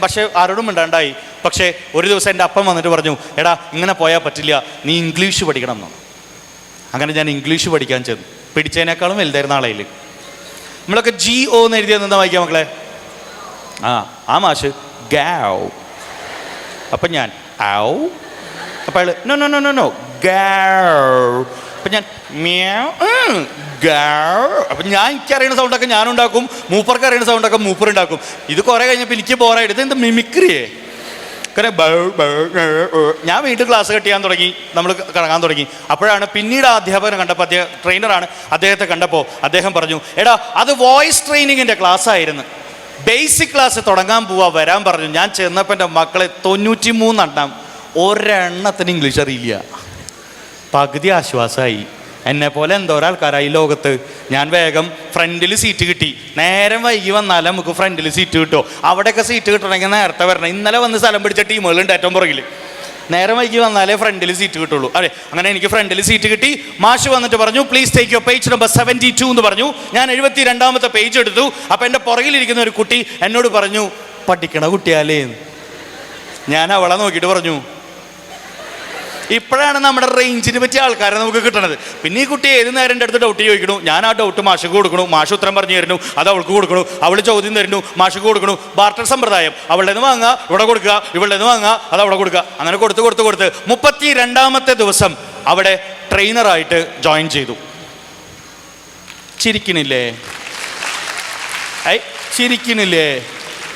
പക്ഷെ ആരോടും മിണ്ടാണ്ടായി. പക്ഷേ ഒരു ദിവസം എൻ്റെ അപ്പം വന്നിട്ട് പറഞ്ഞു, എടാ ഇങ്ങനെ പോയാൽ പറ്റില്ല, നീ ഇംഗ്ലീഷ് പഠിക്കണം എന്ന്. അങ്ങനെ ഞാൻ ഇംഗ്ലീഷ് പഠിക്കാൻ ചെന്നു. പിടിച്ചതിനേക്കാളും വലുതായിരുന്ന ആളയിൽ. നമ്മളൊക്കെ GO എന്ന് എഴുതിയത് എന്താ വായിക്കാം മക്കളെ? ആ മാഷ് ഗാവ്. അപ്പം ഞാൻ ആവ്. അപ്പം അയാൾ no no no no no ഗാവ്. അപ്പം ഞാൻ അപ്പം ഞാൻ എനിക്കറിയുന്ന സൗണ്ടൊക്കെ ഞാനുണ്ടാക്കും, മൂപ്പർക്ക് അറിയുന്ന സൗണ്ടൊക്കെ മൂപ്പറുണ്ടാക്കും. ഇത് കുറേ കഴിഞ്ഞപ്പോൾ എനിക്ക് ബോറായിട്ട്, ഇത് എന്താ മിമിക്രിയേ? ഞാൻ വീട്ടിൽ ക്ലാസ് കട്ട് ചെയ്യാൻ തുടങ്ങി, നമ്മൾ കറങ്ങാൻ തുടങ്ങി. അപ്പോഴാണ് പിന്നീട് ആ അധ്യാപകനെ കണ്ടപ്പോൾ, ട്രെയിനറാണ്, അദ്ദേഹത്തെ കണ്ടപ്പോൾ അദ്ദേഹം പറഞ്ഞു, എടാ അത് വോയിസ് ട്രെയിനിങ്ങിൻ്റെ ക്ലാസ് ആയിരുന്നു, ബേസിക് ക്ലാസ് തുടങ്ങാൻ പോവാ, വരാൻ പറഞ്ഞു. ഞാൻ ചെന്നപ്പോൾ എൻ്റെ മക്കളെ 93 എണ്ണം, ഒരെണ്ണത്തിന് ഇംഗ്ലീഷ് അറിയില്ല. പകുതി ആശ്വാസമായി. എന്നെപ്പോലെ എന്തോരാൾക്കാരായി ലോകത്ത്. ഞാൻ വേഗം ഫ്രണ്ടിൽ സീറ്റ് കിട്ടി. നേരം വൈകി വന്നാലും നമുക്ക് ഫ്രണ്ടിൽ സീറ്റ് കിട്ടുമോ? അവിടെയൊക്കെ സീറ്റ് കിട്ടണമെങ്കിൽ നേരത്തെ വരണം. ഇന്നലെ വന്ന് സ്ഥലം പിടിച്ച ടീമുകളുണ്ട് ഏറ്റവും പുറകിൽ. നേരം വൈകി വന്നാലേ ഫ്രണ്ടിൽ സീറ്റ് കിട്ടുള്ളൂ. അതെ, അങ്ങനെ എനിക്ക് ഫ്രണ്ടിൽ സീറ്റ് കിട്ടി. മാഷ് വന്നിട്ട് പറഞ്ഞു, please take your page number 72 എന്ന് പറഞ്ഞു. ഞാൻ 72ാമത്തെ പേജ് എടുത്തു. അപ്പം എൻ്റെ പുറകിലിരിക്കുന്ന ഒരു കുട്ടി എന്നോട് പറഞ്ഞു, പഠിക്കണ കുട്ടിയാലേ. ഞാൻ അവളെ നോക്കിയിട്ട് പറഞ്ഞു, ഇപ്പോഴാണ് നമ്മുടെ റേഞ്ചിന് പറ്റിയ ആൾക്കാരെ നമുക്ക് കിട്ടണത്. പിന്നെ ഈ കുട്ടി ഏത് നേരം എൻ്റെ അടുത്ത് ഡൗട്ട് ചോദിക്കണു, ഞാൻ ആ ഡൗട്ട് മാഷക്ക് കൊടുക്കണു, മാഷ് ഉത്തരം പറഞ്ഞു തരുന്നു, അത് അവൾക്ക് കൊടുക്കണു, അവൾ ചോദ്യം തരുന്നു, മാഷക്ക് കൊടുക്കണു. ബാർട്ടർ സമ്പ്രദായം. അവളുടെ നിന്ന് വാങ്ങുക, ഇവിടെ കൊടുക്കുക, ഇവളുടെ നിന്ന് വാങ്ങുക, അത് അവിടെ കൊടുക്കുക. അങ്ങനെ കൊടുത്ത് 32ാമത്തെ ദിവസം അവിടെ ട്രെയിനറായിട്ട് ജോയിൻ ചെയ്തു. ചിരിക്കണില്ലേ? ചിരിക്കണില്ലേ?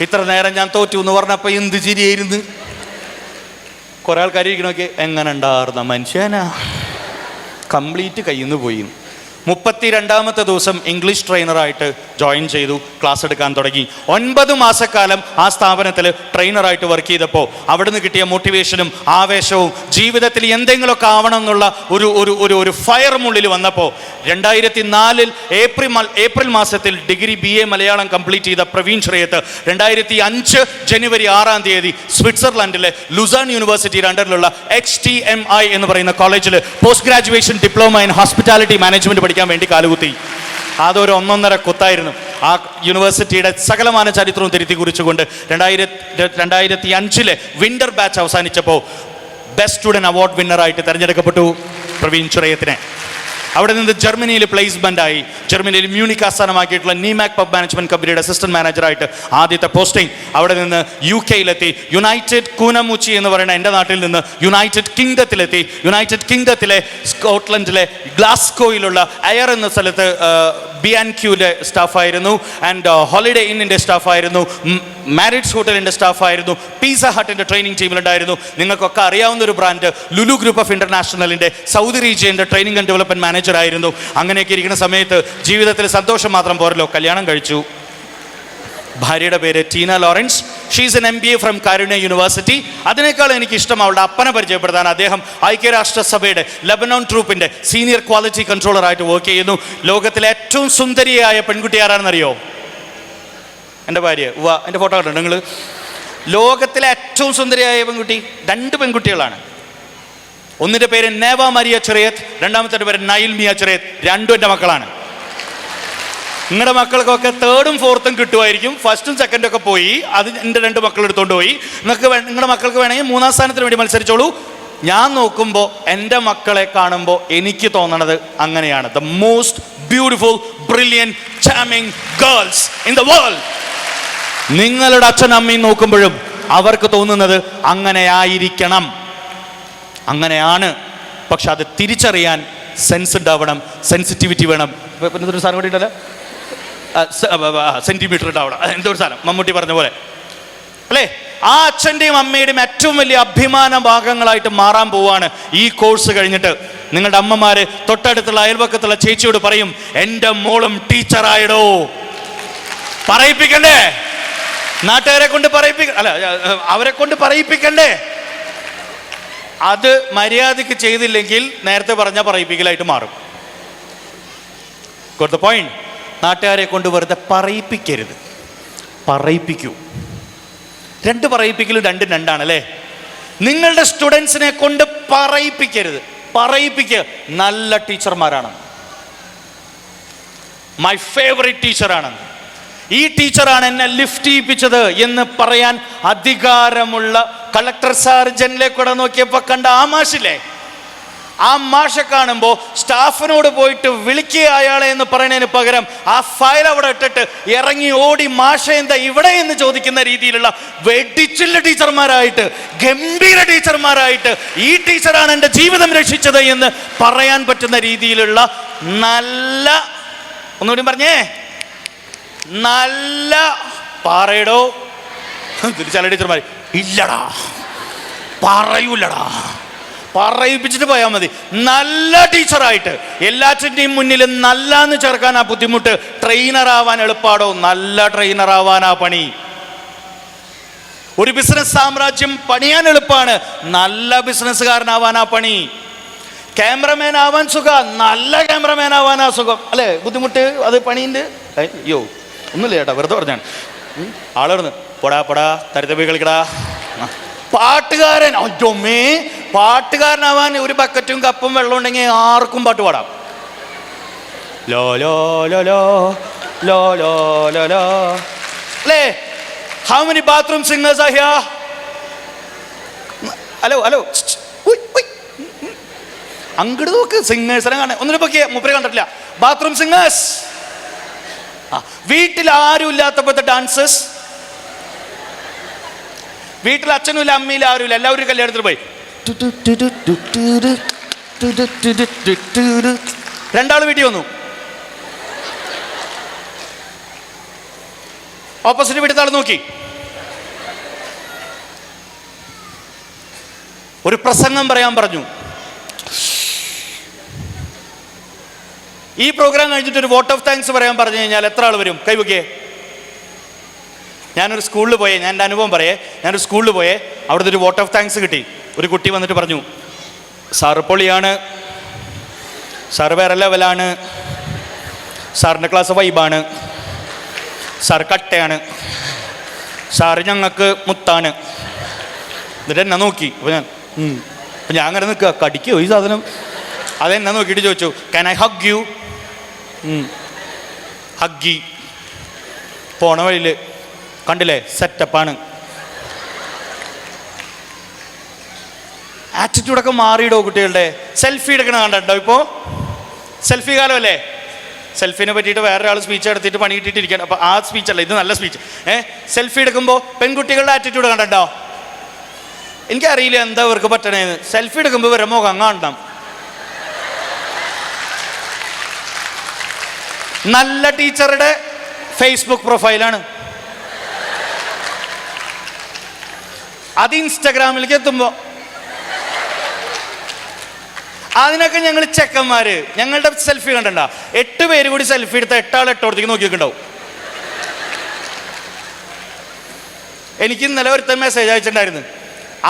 ഇത്ര നേരം ഞാൻ തോറ്റു എന്ന് പറഞ്ഞപ്പോൾ എന്ത് ചിരിയായിരുന്നു. കുറേ ആൾക്കാർ ഇരിക്കണമൊക്കെ എങ്ങനെ ഉണ്ടായിരുന്ന മനുഷ്യനാ, കംപ്ലീറ്റ് കയ്യിൽ നിന്ന് പോയി. 32ാമത്തെ ദിവസം ഇംഗ്ലീഷ് ട്രെയിനറായിട്ട് ജോയിൻ ചെയ്തു, ക്ലാസ് എടുക്കാൻ തുടങ്ങി. 9 മാസക്കാലം ആ സ്ഥാപനത്തിൽ ട്രെയിനറായിട്ട് വർക്ക് ചെയ്തപ്പോൾ അവിടുന്ന് കിട്ടിയ മോട്ടിവേഷനും ആവേശവും ജീവിതത്തിൽ എന്തെങ്കിലുമൊക്കെ ആവണം എന്നുള്ള ഒരു ഫയർ മുള്ളിൽ വന്നപ്പോൾ 2004 ഏപ്രിൽ മാസത്തിൽ ഡിഗ്രി BA മലയാളം കംപ്ലീറ്റ് ചെയ്ത പ്രവീൺ ശ്രേയത്ത് 2005 ജനുവരി 6-ാം തീയതി സ്വിറ്റ്സർലൻഡിലെ ലുസാൻ യൂണിവേഴ്സിറ്റിയുടെ അണ്ടറിലുള്ള HTMI എന്ന് പറയുന്ന കോളേജിൽ post graduation diploma in hospitality management പഠിക്കാൻ വേണ്ടി കാലുകുത്തി. അതൊരു 1.5 കൊത്തായിരുന്നു. ആ യൂണിവേഴ്സിറ്റിയുടെ സകലമാന ചരിത്രവും തിരുത്തി കുറിച്ചുകൊണ്ട് 2005 വിന്റർ ബാച്ച് അവസാനിച്ചപ്പോൾ ബെസ്റ്റ് സ്റ്റുഡൻറ് അവാർഡ് വിന്നറായിട്ട് തിരഞ്ഞെടുക്കപ്പെട്ടു പ്രവീൺ ചുറയത്തിനെ. അവിടെ നിന്ന് ജർമ്മനിയിൽ പ്ലേസ്മെന്റ് ആയി. ജർമ്മനിയിൽ മ്യൂണിക് ആസ്ഥാനമാക്കിയിട്ടുള്ള നീമാക് പബ് മാനേജ്മെന്റ് കമ്പനിയുടെ അസിസ്റ്റന്റ് മാനേജറായിട്ട് ആദ്യത്തെ പോസ്റ്റിംഗ്. അവിടെ നിന്ന് UK-യിലെത്തി. യുണൈറ്റഡ് കൂനമുച്ചി എന്ന് പറയുന്ന എൻ്റെ നാട്ടിൽ നിന്ന് യുണൈറ്റഡ് കിങ്ഡത്തിലെത്തി. യുണൈറ്റഡ് കിങ്ഡത്തിലെ സ്കോട്ട്ലൻഡിലെ ഗ്ലാസ്ഗോയിലുള്ള അയർ എന്ന സ്ഥലത്ത് B&Qയുടെ സ്റ്റാഫായിരുന്നു. ആൻഡ് ഹോളിഡേ ഇന്നിൻ്റെ സ്റ്റാഫായിരുന്നു. മാരിറ്റ്സ് ഹോട്ടലിൻ്റെ സ്റ്റാഫായിരുന്നു. Pizza ഹട്ടിൻ്റെ training ടീമിലുണ്ടായിരുന്നു. നിങ്ങൾക്കൊക്കെ അറിയാവുന്ന ഒരു ബ്രാൻഡ് ലുലു ഗ്രൂപ്പ് ഓഫ് ഇന്റർനാഷണലിൻ്റെ സൗദി റീജിയൻ്റെ ട്രെയിനിങ് ആൻഡ് ഡെവലപ്മെൻറ്റ് മാനേജറായിരുന്നു. അങ്ങനെയൊക്കെ ഇരിക്കുന്ന സമയത്ത് ജീവിതത്തിൽ സന്തോഷം മാത്രം പോരല്ലോ, കല്യാണം കഴിച്ചു. ഭാര്യയുടെ പേര് Tina Lawrence. She's an MBA from Karunya university. അതിനേക്കാൾ എനിക്ക് ഇഷ്ടം അവളുടെ അപ്പനെ പരിചയപ്പെടുത്താൻ. അദ്ദേഹം ഐക്യരാഷ്ട്രസഭയുടെ ലെബനോൺ ട്രൂപ്പിൻ്റെ സീനിയർ ക്വാളിറ്റി കൺട്രോളറായിട്ട് വർക്ക് ചെയ്യുന്നു. ലോകത്തിലെ ഏറ്റവും സുന്ദരിയായ പെൺകുട്ടി ആരാണെന്നറിയോ? എൻ്റെ ഭാര്യ. എൻ്റെ ഫോട്ടോ കണ്ടോ നിങ്ങൾ? ലോകത്തിലെ ഏറ്റവും സുന്ദരിയായ പെൺകുട്ടി 2 പെൺകുട്ടികളാണ്. ഒന്നിൻ്റെ പേര് നേവ മരിയ ചെറിയത്ത്, രണ്ടാമത്തെ പേര് നൈൽ മിയ ചെറിയത്ത്. 2 എൻ്റെ മക്കളാണ്. നിങ്ങളുടെ മക്കൾക്കൊക്കെ 3rd and 4th കിട്ടുമായിരിക്കും. 1st and 2nd ഒക്കെ പോയി. അത് എൻ്റെ 2 മക്കൾ എടുത്തുകൊണ്ട് പോയി. നിങ്ങളുടെ മക്കൾക്ക് വേണമെങ്കിൽ 3ാം സ്ഥാനത്തിന് വേണ്ടി മത്സരിച്ചോളൂ. ഞാൻ നോക്കുമ്പോൾ എൻ്റെ മക്കളെ കാണുമ്പോൾ എനിക്ക് തോന്നണത് അങ്ങനെയാണ്. The most beautiful brilliant charming girls in the world. നിങ്ങളുടെ അച്ഛനും അമ്മയും നോക്കുമ്പോഴും അവർക്ക് തോന്നുന്നത് അങ്ങനെയായിരിക്കണം. അങ്ങനെയാണ്. പക്ഷെ അത് തിരിച്ചറിയാൻ സെൻസ് ഉണ്ടാവണം, സെൻസിറ്റിവിറ്റി വേണം. ഒരു സാധനം കൂടിയിട്ടല്ല, സെന്റിമീറ്റർ ഉണ്ടാവണം. എന്തോ ഒരു സാധനം മമ്മൂട്ടി പറഞ്ഞ പോലെ അല്ലേ? ആ അച്ഛൻ്റെയും അമ്മയുടെയും ഏറ്റവും വലിയ അഭിമാന ഭാഗങ്ങളായിട്ട് മാറാൻ പോവാണ് ഈ കോഴ്സ് കഴിഞ്ഞിട്ട്. നിങ്ങളുടെ അമ്മമാര് തൊട്ടടുത്തുള്ള അയൽപക്കത്തുള്ള ചേച്ചിയോട് പറയും, എൻ്റെ മോളും ടീച്ചറായിടോ. പറയിപ്പിക്കണ്ടേ? നാട്ടുകാരെ കൊണ്ട് അവരെ കൊണ്ട് പറയിപ്പിക്കണ്ടേ? അത് മര്യാദയ്ക്ക് ചെയ്തില്ലെങ്കിൽ നേരത്തെ പറഞ്ഞ പറയിപ്പിക്കലായിട്ട് മാറും. Got the point. നാട്ടുകാരെ കൊണ്ട് വെറുതെ പറയിപ്പിക്കരുത്, പറയിപ്പിക്കൂ. 2 പറയിപ്പിക്കലും 2 അല്ലേ? നിങ്ങളുടെ സ്റ്റുഡൻസിനെ കൊണ്ട് പറയിപ്പിക്കരുത്. പറയിപ്പിക്കുക. നല്ല ടീച്ചർമാരാണ്. മൈ ഫേവറേറ്റ് ടീച്ചറാണ്, ഈ ടീച്ചറാണ് എന്നെ ലിഫ്റ്റ് ചെയ്യിപ്പിച്ചത് എന്ന് പറയാൻ അധികാരമുള്ള കളക്ടർ സാർ ജനലിൽ കൂടെ നോക്കിയപ്പോൾ കണ്ട ആ മാഷില്ലേ, ആ മാഷെ കാണുമ്പോൾ സ്റ്റാഫിനോട് പോയിട്ട് വിളിക്കുക അയാളെ എന്ന് പറയുന്നതിന് പകരം ആ ഫയൽ അവിടെ ഇട്ടിട്ട് ഇറങ്ങി ഓടി മാഷ എന്താ ഇവിടെ എന്ന് ചോദിക്കുന്ന രീതിയിലുള്ള വെടിച്ചില്ല ടീച്ചർമാരായിട്ട്, ഗംഭീര ടീച്ചർമാരായിട്ട്, ഈ ടീച്ചറാണ് എൻ്റെ ജീവിതം രക്ഷിച്ചത് എന്ന് പറയാൻ പറ്റുന്ന രീതിയിലുള്ള നല്ല, ഒന്നുകൂടി പറഞ്ഞേ, നല്ല പാറയിടോ. ചില ടീച്ചർമാർ ഇല്ലടാ പറയൂലടാ, പറയിപ്പിച്ചിട്ട് പോയാൽ മതി. നല്ല ടീച്ചറായിട്ട് എല്ലാറ്റിൻ്റെയും മുന്നിൽ നല്ല എന്ന് ചേർക്കാൻ ആ ബുദ്ധിമുട്ട്. ട്രെയിനറാവാൻ എളുപ്പാടോ? നല്ല ട്രെയിനറാവാനാ പണി. ഒരു ബിസിനസ് സാമ്രാജ്യം പണിയാൻ എളുപ്പമാണ്, നല്ല ബിസിനസ്സുകാരനാവാനാ പണി. ക്യാമറമാൻ ആവാൻ സുഖം, നല്ല ക്യാമറമാൻ ആവാനാ സുഖം അല്ലേ? ബുദ്ധിമുട്ട് അത് പണീൻ്റെ. അയ്യോ ഒന്നുമില്ല ചേട്ടാ, വെറുതെ പറഞ്ഞാണ്. ആളർന്ന് പൊടാ തരിതപ്പി കളിക്കടാ. പാട്ടുകാരൻ, ഒറ്റൊമ്മേ പാട്ടുകാരനാവാൻ ഒരു ബക്കറ്റും കപ്പും വെള്ളം ഉണ്ടെങ്കിൽ ആർക്കും പാട്ട് പാടാം. ലോ ലോ ലോ ലോ ലോ ലോ ലോ ലോ അല്ലേ? How many bathroom singers are here? Hello അങ്ങോട്ട് നോക്ക്, സിംഗേഴ്സിനെ കാണാൻ. ഒന്നിനെ പൊക്കിയ മുപ്പരെ കണ്ടിട്ടില്ല. Bathroom singers. വീട്ടിൽ ആരും ഇല്ലാത്തപ്പോഴത്തെ ഡാൻസേഴ്സ്. വീട്ടിൽ അച്ഛനുമില്ല അമ്മയില്ല ആരുമില്ല, എല്ലാവരും കല്യാണത്തിന് പോയി. 2 വീട്ടിൽ വന്നു. ഓപ്പോസിറ്റ് വീട്ടിൽ ആൾ നോക്കി. ഒരു പ്രസംഗം പറയാൻ പറഞ്ഞു. ഈ പ്രോഗ്രാം കഴിഞ്ഞിട്ട് ഒരു വോട്ട് ഓഫ് താങ്ക്സ് പറയാൻ പറഞ്ഞു കഴിഞ്ഞാൽ എത്ര ആൾ വരും? കൈവയ്ക്കേ. ഞാനൊരു സ്കൂളിൽ പോയേ, ഞാൻ എൻ്റെ അനുഭവം പറയേ. ഞാനൊരു സ്കൂളിൽ പോയേ, അവിടുത്തെ ഒരു വോട്ട് ഓഫ് താങ്ക്സ് കിട്ടി. ഒരു കുട്ടി വന്നിട്ട് പറഞ്ഞു, സാറ് പൊളിയാണ്, സാറ് വേറെ ലെവലാണ്, സാറിൻ്റെ ക്ലാസ് വൈബാണ്, സാർ കട്ടയാണ്, സാറ് ഞങ്ങൾക്ക് മുത്താണ്. എന്നിട്ട് എന്നെ നോക്കി. അപ്പോൾ ഞാൻ അങ്ങനെ നിൽക്കുക, കടിക്കുമോ ഈ സാധനം? അതെന്നെ നോക്കിയിട്ട് ചോദിച്ചു, ക്യാൻ ഐ ഹഗ് യു? ഹഗ്ഗി. പോണ വഴിയിൽ കണ്ടില്ലേ, സെറ്റപ്പാണ്. ആറ്റിറ്റ്യൂഡൊക്കെ മാറിയിടോ കുട്ടികളുടെ. സെൽഫി എടുക്കണ കണ്ടോ ഇപ്പോൾ? സെൽഫി കാലമല്ലേ? സെൽഫിനെ പറ്റിയിട്ട് വേറൊരാൾ സ്പീച്ച് എടുത്തിട്ട് പണി കിട്ടിയിട്ടിരിക്കുകയാണ്. അപ്പോൾ ആ സ്പീച്ചല്ല, ഇത് നല്ല സ്പീച്ച്. സെൽഫി എടുക്കുമ്പോൾ പെൺകുട്ടികളുടെ ആറ്റിറ്റ്യൂഡ് കണ്ടോ? എനിക്കറിയില്ല എന്താ ഇവർക്ക് പറ്റണേന്ന്. സെൽഫി എടുക്കുമ്പോൾ ഇവരെ മുഖം കാണണം. നല്ല ടീച്ചറുടെ ഫേസ്ബുക്ക് പ്രൊഫൈലാണ്, അത് ഇൻസ്റ്റഗ്രാമിലേക്ക് എത്തുമ്പോൾ അതിനൊക്കെ ഞങ്ങൾ ചെക്കന്മാര് ഞങ്ങളുടെ സെൽഫി കണ്ടണ്ട, 8 പേര് കൂടി സെൽഫി എടുത്ത 8 ആൾ 8 ഓടത്തേക്ക് നോക്കിയിട്ടുണ്ടാവും. എനിക്ക് ഇന്നലെ ഒരുത്തൻ മെസ്സേജ് അയച്ചിട്ടുണ്ടായിരുന്നു.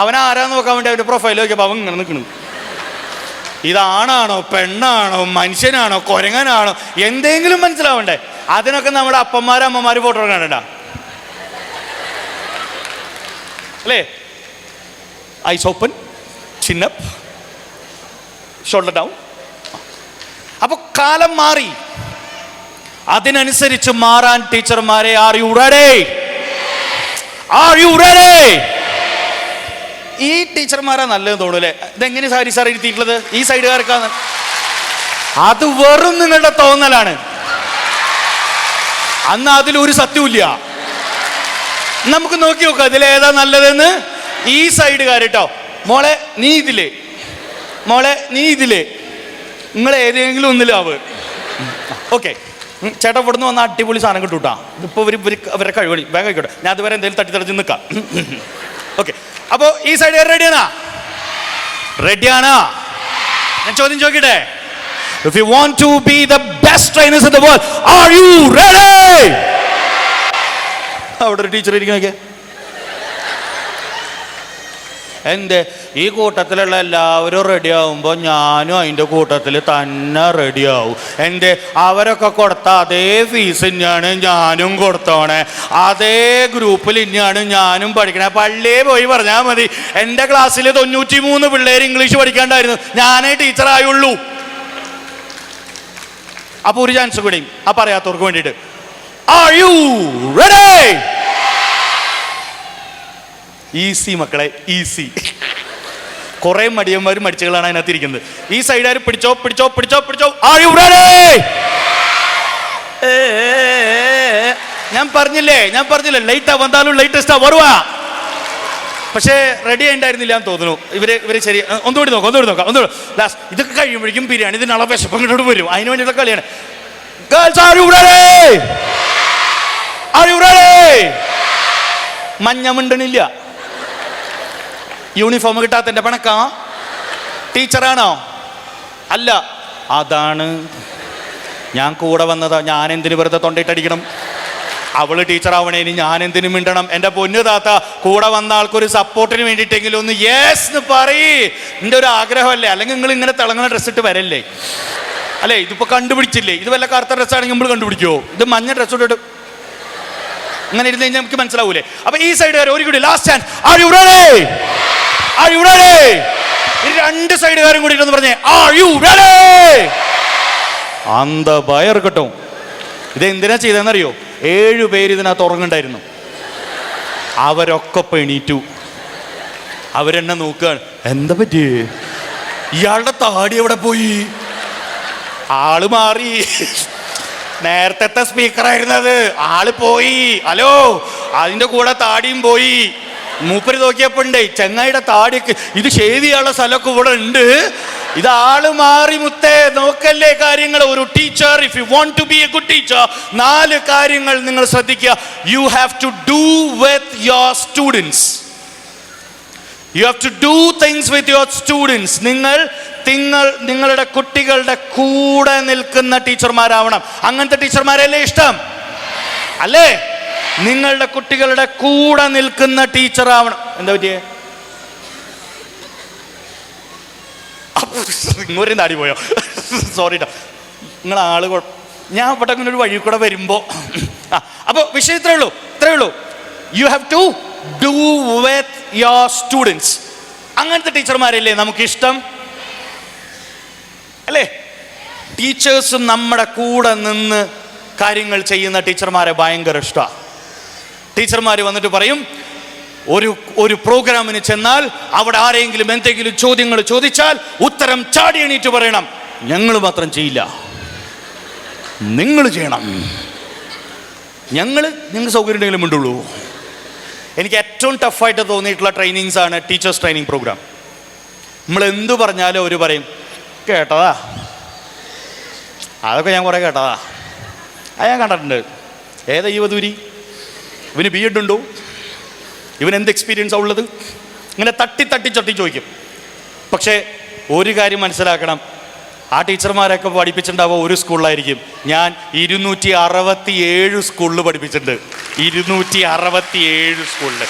അവൻ ആരാന്ന് നോക്കാൻ വേണ്ടി അവൻ്റെ പ്രൊഫൈൽ നോക്കിയപ്പോൾ അവൻ ഇങ്ങനെ നിൽക്കണം. ഇതാണാണോ പെണ്ണാണോ മനുഷ്യനാണോ കുരങ്ങനാണോ എന്തെങ്കിലും മനസ്സിലാവണ്ടേ? അതിനൊക്കെ നമ്മുടെ അപ്പന്മാരും അമ്മമാരും ഫോട്ടോ കണ്ടണ്ട അല്ലേ? Eyes open, chin up, shoulder down. അപ്പൊ കാലം മാറി, അതിനനുസരിച്ച് മാറാൻ ടീച്ചർമാരെ are you ready? Are you ready? ഈ ടീച്ചർമാരാ നല്ലതെന്ന് തോന്നൂല്ലേ? ഇതെങ്ങനെ സാരി സാർ ഇരുത്തിയിട്ടുള്ളത്? ഈ സൈഡുകാർക്കാണ്. അത് വെറും നിങ്ങളുടെ തോന്നലാണ്. അന്ന് അതിലൊരു സത്യമില്ല. നമുക്ക് നോക്കി നോക്കാം ഇതിലേതാ നല്ലതെന്ന്. ഈ സൈഡുകാർ കേട്ടോ. മോളെ നീ ഇതില്, മോളെ നീ ഇതില്, നിങ്ങൾ ഏതെങ്കിലും ഒന്നിലാവ്. ഓക്കെ ചേട്ടാ, ഇവിടുന്ന് വന്ന അടിപൊളി സാധനം കിട്ടൂട്ടാ. ഇപ്പോൾ ഇവരെ കഴിവണി വേഗം ആയിക്കോട്ടെ. ഞാൻ അതുവരെ എന്തെങ്കിലും തട്ടിത്തടച്ച് നിൽക്കാം. ഓക്കെ, അപ്പോൾ ഈ സൈഡുകാർ റെഡിയാണാ? റെഡിയാണാ? ഞാൻ ചോദ്യം ചോദിക്കട്ടെ. If you want to be the best trainers in the world, are you ready? അവിടെ ഒരു ടീച്ചർ ഇരിക്കണൊക്കെ. എൻ്റെ ഈ കൂട്ടത്തിലുള്ള എല്ലാവരും റെഡിയാവുമ്പോൾ ഞാനും അതിൻ്റെ കൂട്ടത്തിൽ തന്നെ റെഡിയാവും. എൻ്റെ അവരൊക്കെ കൊടുത്ത അതേ ഫീസ് തന്നെയാണ് ഞാനും കൊടുത്തോണേ. അതേ ഗ്രൂപ്പിൽ തന്നെയാണ് ഞാനും പഠിക്കണേ. പള്ളിയിൽ പോയി പറഞ്ഞാൽ മതി. എൻ്റെ ക്ലാസ്സിൽ 93 പിള്ളേർ ഇംഗ്ലീഷ് പഠിക്കാണ്ടായിരുന്നു, ഞാനേ ടീച്ചറായുള്ളൂ. അപ്പോൾ ഒരു ചാൻസ് കൂടി ആ പറയാത്തവർക്ക് വേണ്ടിയിട്ട്. Are you ready? ഈസി മക്കളെ, ഈസി. കുറെ മടിയന്മാരും മടിച്ചുകളാണ് അതിനകത്ത് ഇരിക്കുന്നത്. ഈ സൈഡുകാർ പിടിച്ചോ പിടിച്ചോ പിടിച്ചോ പിടിച്ചോ. Are you ready? ഞാൻ പറഞ്ഞില്ലേ ലൈറ്റാ വന്നാലും ലേറ്റസ്റ്റാ വരുവാ. പക്ഷേ റെഡി ആയിട്ടുണ്ടായിരുന്നില്ല എന്ന് തോന്നുന്നു. ഇവര് ശരി. ഒന്നുകൂടി നോക്കാം. ലാസ്റ്റ് ഇതൊക്കെ കഴിയുമ്പോഴേക്കും ബിരിയാണി ഇതിനുള്ള വിശപ്പം ഇങ്ങോട്ട് വരും. അതിന് വേണ്ടിയുള്ള കളിയാണ്. Girls, are you ready? Are you ready? മഞ്ഞ മിണ്ടണില്ല. യൂണിഫോം കിട്ടാത്തതിന്റെ പണക്കാ? ടീച്ചറാണോ? അല്ല, അതാണ് ഞാൻ കൂടെ വന്നതാ. ഞാൻ എന്തിനു വെറുതെ തൊണ്ടയിട്ടടിക്കണം? അവള് ടീച്ചറാവണേന് ഞാൻ എന്തിനു മിണ്ടണം? എൻ്റെ പൊന്നു താത്ത, കൂടെ വന്ന ആൾക്കൊരു സപ്പോർട്ടിന് വേണ്ടിയിട്ടെങ്കിലും ഒന്ന് യെസ് എന്ന് പറയ്. എൻ്റെ ഒരു ആഗ്രഹമല്ലേ? അല്ലെങ്കിൽ നിങ്ങൾ ഇങ്ങനെ തിളങ്ങുന്ന ഡ്രസ്സ് ഇട്ട് വരല്ലേ? അല്ലേ? ഇതിപ്പോ കണ്ടുപിടിച്ചില്ലേ? ഇത് വല്ല കറുത്ത ഡ്രസ്സാണെങ്കിൽ നമ്മൾ കണ്ടുപിടിക്കുമോ? ഇത് മഞ്ഞ ഡ്രസ്സ് ഇട്ടിട്ട് അങ്ങനെ ഇരുന്ന് കഴിഞ്ഞാൽ നമുക്ക് മനസ്സിലാവൂലേ? അപ്പൊ ഈ സൈഡുകാർ ഒരു കൂടി last chance. Are you ready? Are you ready? ഈ രണ്ട് സൈഡുകാരും കൂടി ഒന്ന് പറഞ്ഞേ Are you ready? അന്ത ബയർ കിട്ടും. ഇത് എന്തിനാ ചെയ്തെന്നറിയോ? 7 പേര് ഇതിനകത്ത് ഉറങ്ങുണ്ടായിരുന്നു. അവരൊക്കെ എണീറ്റു. അവരെന്നെ നോക്കുകയാണ്. എന്താ പറ്റി? ഇയാളുടെ താടി എവിടെ പോയി? ആള് മാറി. നേരത്തെ സ്പീക്കറായിരുന്നത് ആള് പോയി. ഹലോ, അതിന്റെ കൂടെ താടിയും പോയി. മൂപ്പര് നോക്കിയപ്പോ ഉണ്ട് ചെങ്ങായിയുടെ താടിയൊക്കെ ഇത് ഷേവ് ചെയ്യാനുള്ള സ്ഥലമൊക്കെ ഇവിടെ ഉണ്ട്. ഇത് ആള് മാറി മുത്തേ. നോക്കല്ലേ കാര്യങ്ങൾ. ഒരു teacher, if you want to be a good teacher, 4 കാര്യങ്ങൾ നിങ്ങൾ ശ്രദ്ധിക്കുക. You have to do with your students. You have to do things with your students. നിങ്ങളുടെ കുട്ടികളുടെ കൂടെ നിൽക്കുന്ന ടീച്ചർമാരാവണം. അങ്ങനത്തെ ടീച്ചർമാരല്ലേ ഇഷ്ടം? അല്ലേ? നിങ്ങളുടെ കുട്ടികളുടെ കൂടെ നിൽക്കുന്ന ടീച്ചറാവണം. എന്താ പറ്റിയേ? ഇങ്ങോട്ടും താടി പോയോ? സോറി ട്ടോ. നിങ്ങൾ ആള് ഞാൻ ഇവിടെ അങ്ങനെ ഒരു വഴി കൂടെ വരുമ്പോ അപ്പൊ വിഷയം ഇത്രേ ഉള്ളൂ. You have to do with your students. അങ്ങനത്തെ ടീച്ചർമാരല്ലേ നമുക്കിഷ്ടം? അല്ലേ? ടീച്ചേഴ്സും നമ്മുടെ കൂടെ നിന്ന് കാര്യങ്ങൾ ചെയ്യുന്ന ടീച്ചർമാരെ ഭയങ്കര ഇഷ്ടമാണ്. ടീച്ചർമാർ വന്നിട്ട് പറയും, ഒരു പ്രോഗ്രാമിന് ചെന്നാൽ അവിടെ ആരെങ്കിലും എന്തെങ്കിലും ചോദ്യങ്ങൾ ചോദിച്ചാൽ ഉത്തരം ചാടി എണീറ്റ് പറയണം. ഞങ്ങൾ മാത്രം ചെയ്യില്ല, നിങ്ങൾ ചെയ്യണം. നിങ്ങൾക്ക് സൗകര്യം ഉണ്ടെങ്കിലും ഉണ്ടുള്ളൂ. എനിക്ക് ഏറ്റവും ടഫായിട്ട് തോന്നിയിട്ടുള്ള ട്രെയിനിങ്സാണ് ടീച്ചേഴ്സ് ട്രെയിനിങ് പ്രോഗ്രാം. നമ്മൾ എന്തു പറഞ്ഞാലും അവർ പറയും കേട്ടതാ, അതൊക്കെ ഞാൻ കുറേ കേട്ടതാ, അത് ഞാൻ കണ്ടിട്ടുണ്ട്. ഏതാ ഈ വധൂരി? ഇവന് BEd ഉണ്ടോ? ഇവൻ എന്ത് എക്സ്പീരിയൻസാണ് ഉള്ളത്? ഇങ്ങനെ തട്ടി ചോദിക്കും. പക്ഷേ ഒരു കാര്യം മനസ്സിലാക്കണം, ആ ടീച്ചർമാരൊക്കെ പഠിപ്പിച്ചിട്ടുണ്ടാവുക ഒരു സ്കൂളിലായിരിക്കും. ഞാൻ 267 സ്കൂളിൽ പഠിപ്പിച്ചിട്ടുണ്ട്. 267 സ്കൂളിൽ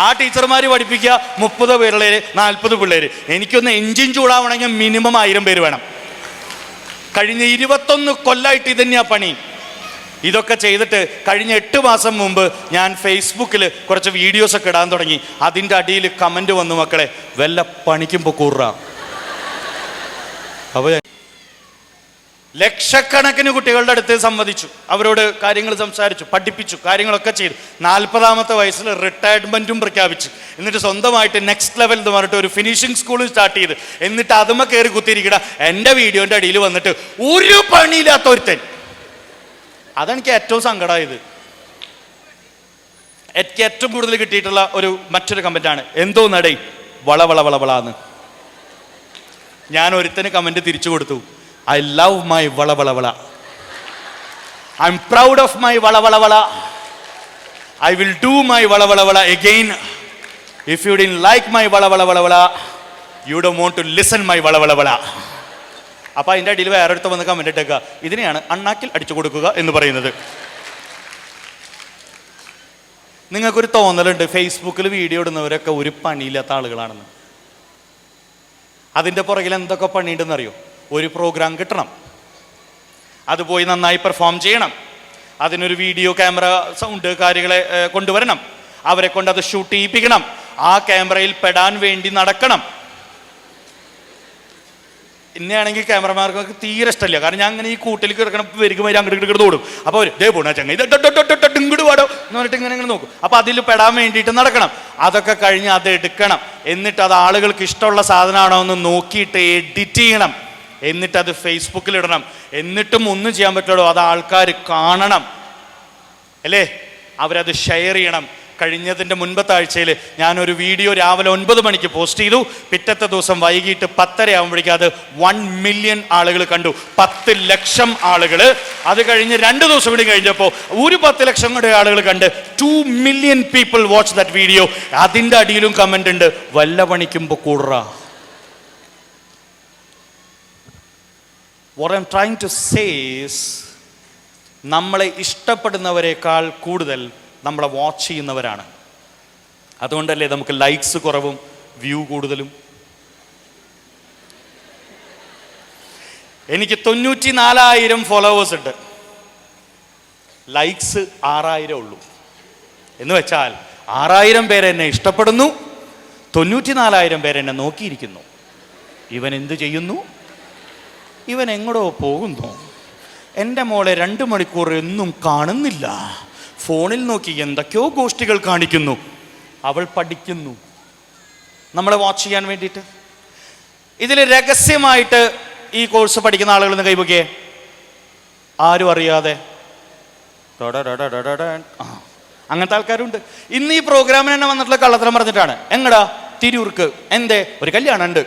ആ ടീച്ചർമാർ പഠിപ്പിക്കുക 30 പിള്ളേർ, 40 പിള്ളേർ. എനിക്കൊന്ന് എഞ്ചിൻ ചൂടാവണമെങ്കിൽ മിനിമം 1000 പേര് വേണം. കഴിഞ്ഞ 21 കൊല്ലമായിട്ട് ഇതന്നെയാ പണി. ഇതൊക്കെ ചെയ്തിട്ട് കഴിഞ്ഞ 8 മാസം മുമ്പ് ഞാൻ ഫേസ്ബുക്കിൽ കുറച്ച് വീഡിയോസൊക്കെ ഇടാൻ തുടങ്ങി. അതിൻ്റെ അടിയിൽ കമൻറ്റ് വന്നു, മക്കളെ വല്ല പണിക്കുമ്പോൾ കൂറാ. അപ്പോൾ ലക്ഷക്കണക്കിന് കുട്ടികളുടെ അടുത്ത് സംവദിച്ചു, അവരോട് കാര്യങ്ങൾ സംസാരിച്ചു, പഠിപ്പിച്ചു, കാര്യങ്ങളൊക്കെ ചെയ്തു. 40ാമത്തെ വയസ്സിൽ റിട്ടയർമെൻറ്റും പ്രഖ്യാപിച്ചു. എന്നിട്ട് സ്വന്തമായിട്ട് നെക്സ്റ്റ് ലെവൽ എന്ന് പറഞ്ഞിട്ട് ഒരു ഫിനിഷിംഗ് സ്കൂൾ സ്റ്റാർട്ട് ചെയ്ത്, എന്നിട്ട് അതുമ്മ കയറി കുത്തിയിരിക്കട എൻ്റെ വീഡിയോൻ്റെ അടിയിൽ വന്നിട്ട് ഒരു പണിയില്ലാത്ത ഒരുത്തൻ. അതെനിക്ക് ഏറ്റവും സങ്കടമായത്. എനിക്ക് ഏറ്റവും കൂടുതൽ കിട്ടിയിട്ടുള്ള മറ്റൊരു കമൻറ്റാണ്, എന്തോ നടേ വളവളവളവളാന്ന്. ഞാൻ ഒരുത്തന് കമൻറ്റ് തിരിച്ചു കൊടുത്തു, I love my വളവളവള. I'm proud of my വളവളവള. I will do my വളവളവള again. If you didn't like my വളവളവള, you don't want to listen my വളവളവള. അപ്പോൾ അതിൻ്റെ അടിയിൽ വേറൊരുത്ത വന്ന് കമൻ്റ് ഇട്ടേക്കുക, ഇതിനെയാണ് അണ്ണാക്കിൽ അടിച്ചു കൊടുക്കുക എന്ന് പറയുന്നത്. നിങ്ങൾക്കൊരു തോന്നലുണ്ട് ഫേസ്ബുക്കിൽ വീഡിയോ ഇടുന്നവരൊക്കെ ഒരു പണിയില്ലാത്ത ആളുകളാണെന്ന്. അതിൻ്റെ പുറകിൽ എന്തൊക്കെ പണിയുണ്ടെന്നറിയോ? ഒരു പ്രോഗ്രാം കിട്ടണം, അത് പോയി നന്നായി പെർഫോം ചെയ്യണം, അതിനൊരു വീഡിയോ ക്യാമറ സൗണ്ട് കാര്യങ്ങളെ കൊണ്ടുവരണം, അവരെ കൊണ്ട് അത് ഷൂട്ട് ചെയ്യിപ്പിക്കണം, ആ ക്യാമറയിൽ പെടാൻ വേണ്ടി നടക്കണം. ഇന്നെയാണെങ്കിൽ ക്യാമറമാർക്ക് തീരെ ഇഷ്ടമില്ല. കാരണം ഞാൻ അങ്ങനെ ഈ കൂട്ടിൽ കിടക്കണം, വരിക വരി അങ്ങോട്ട് ഇങ്ങോട്ട് ഓടും. അപ്പോൾ അവർ ദേ പോണ ചങ്ങ ഇത് ഇങ്ങോട്ട് പാടോ എന്ന് പറഞ്ഞിട്ട് ഇങ്ങനെ നോക്കും. അപ്പോൾ അതിൽ പെടാൻ വേണ്ടിയിട്ട് നടക്കണം. അതൊക്കെ കഴിഞ്ഞ് അത് എടുക്കണം, എന്നിട്ട് അത് ആളുകൾക്ക് ഇഷ്ടമുള്ള സാധനമാണോ എന്ന് നോക്കിയിട്ട് എഡിറ്റ് ചെയ്യണം, എന്നിട്ട് അത് ഫേസ്ബുക്കിൽ ഇടണം. എന്നിട്ടും ഒന്നും ചെയ്യാൻ പറ്റുള്ളൂ, അത് ആൾക്കാർ കാണണം അല്ലേ, അവരത് ഷെയർ ചെയ്യണം. കഴിഞ്ഞതിൻ്റെ മുൻപത്തെ ആഴ്ചയിൽ ഞാനൊരു വീഡിയോ രാവിലെ 9 മണിക്ക് പോസ്റ്റ് ചെയ്തു. പിറ്റത്തെ ദിവസം വൈകിട്ട് 10:30 ആകുമ്പോഴേക്കും അത് 1 മില്യൺ ആളുകൾ കണ്ടു, 10 ലക്ഷം ആളുകൾ. അത് കഴിഞ്ഞ് 2 ദിവസം കൂടി കഴിഞ്ഞപ്പോൾ ഒരു 10 ലക്ഷം കൂടെ ആളുകൾ കണ്ട് 2 million people watch that video. അതിൻ്റെ അടിയിലും കമൻ്റ് ഉണ്ട്, വല്ല പണിക്കുമ്പോൾ കൂടറ. What I'm trying to say is, നമ്മളെ ഇഷ്ടപ്പെടുന്നവരെക്കാൾ കൂടുതൽ നമ്മളെ വാച്ച് ചെയ്യുന്നവരാണ്. അതുകൊണ്ടല്ലേ നമുക്ക് ലൈക്സ് കുറവും വ്യൂ കൂടുതലും. എനിക്ക് 94,000 ഫോളോവേഴ്സ് ഉണ്ട്, ലൈക്സ് 6,000 ഉള്ളൂ. എന്ന് വെച്ചാൽ 6,000 പേര് എന്നെ ഇഷ്ടപ്പെടുന്നു, 94,000 പേര് എന്നെ നോക്കിയിരിക്കുന്നു. ഇവൻ എന്ത് ചെയ്യുന്നു? ഇവൻ എങ്ങോട്ടോ പോകുന്നു. എൻ്റെ മോളെ 2 മണിക്കൂർ എന്നും കാണുന്നില്ല, ഫോണിൽ നോക്കി എന്തൊക്കെയോ ഗോഷ്ഠികൾ കാണിക്കുന്നു. അവൾ പഠിക്കുന്നു നമ്മളെ വാച്ച് ചെയ്യാൻ വേണ്ടിയിട്ട്. ഇതിൽ രഹസ്യമായിട്ട് ഈ കോഴ്സ് പഠിക്കുന്ന ആളുകളൊന്ന് കൈവയ്ക്കേ, ആരും അറിയാതെ. അങ്ങനത്തെ ആൾക്കാരുണ്ട്. ഇന്ന് ഈ പ്രോഗ്രാമിന് തന്നെ വന്നിട്ടുള്ള കള്ളത്തരം പറഞ്ഞിട്ടാണ്. എങ്ങടാ? തിരൂർക്ക്. എന്തേ? ഒരു കല്യാണം ഉണ്ട്.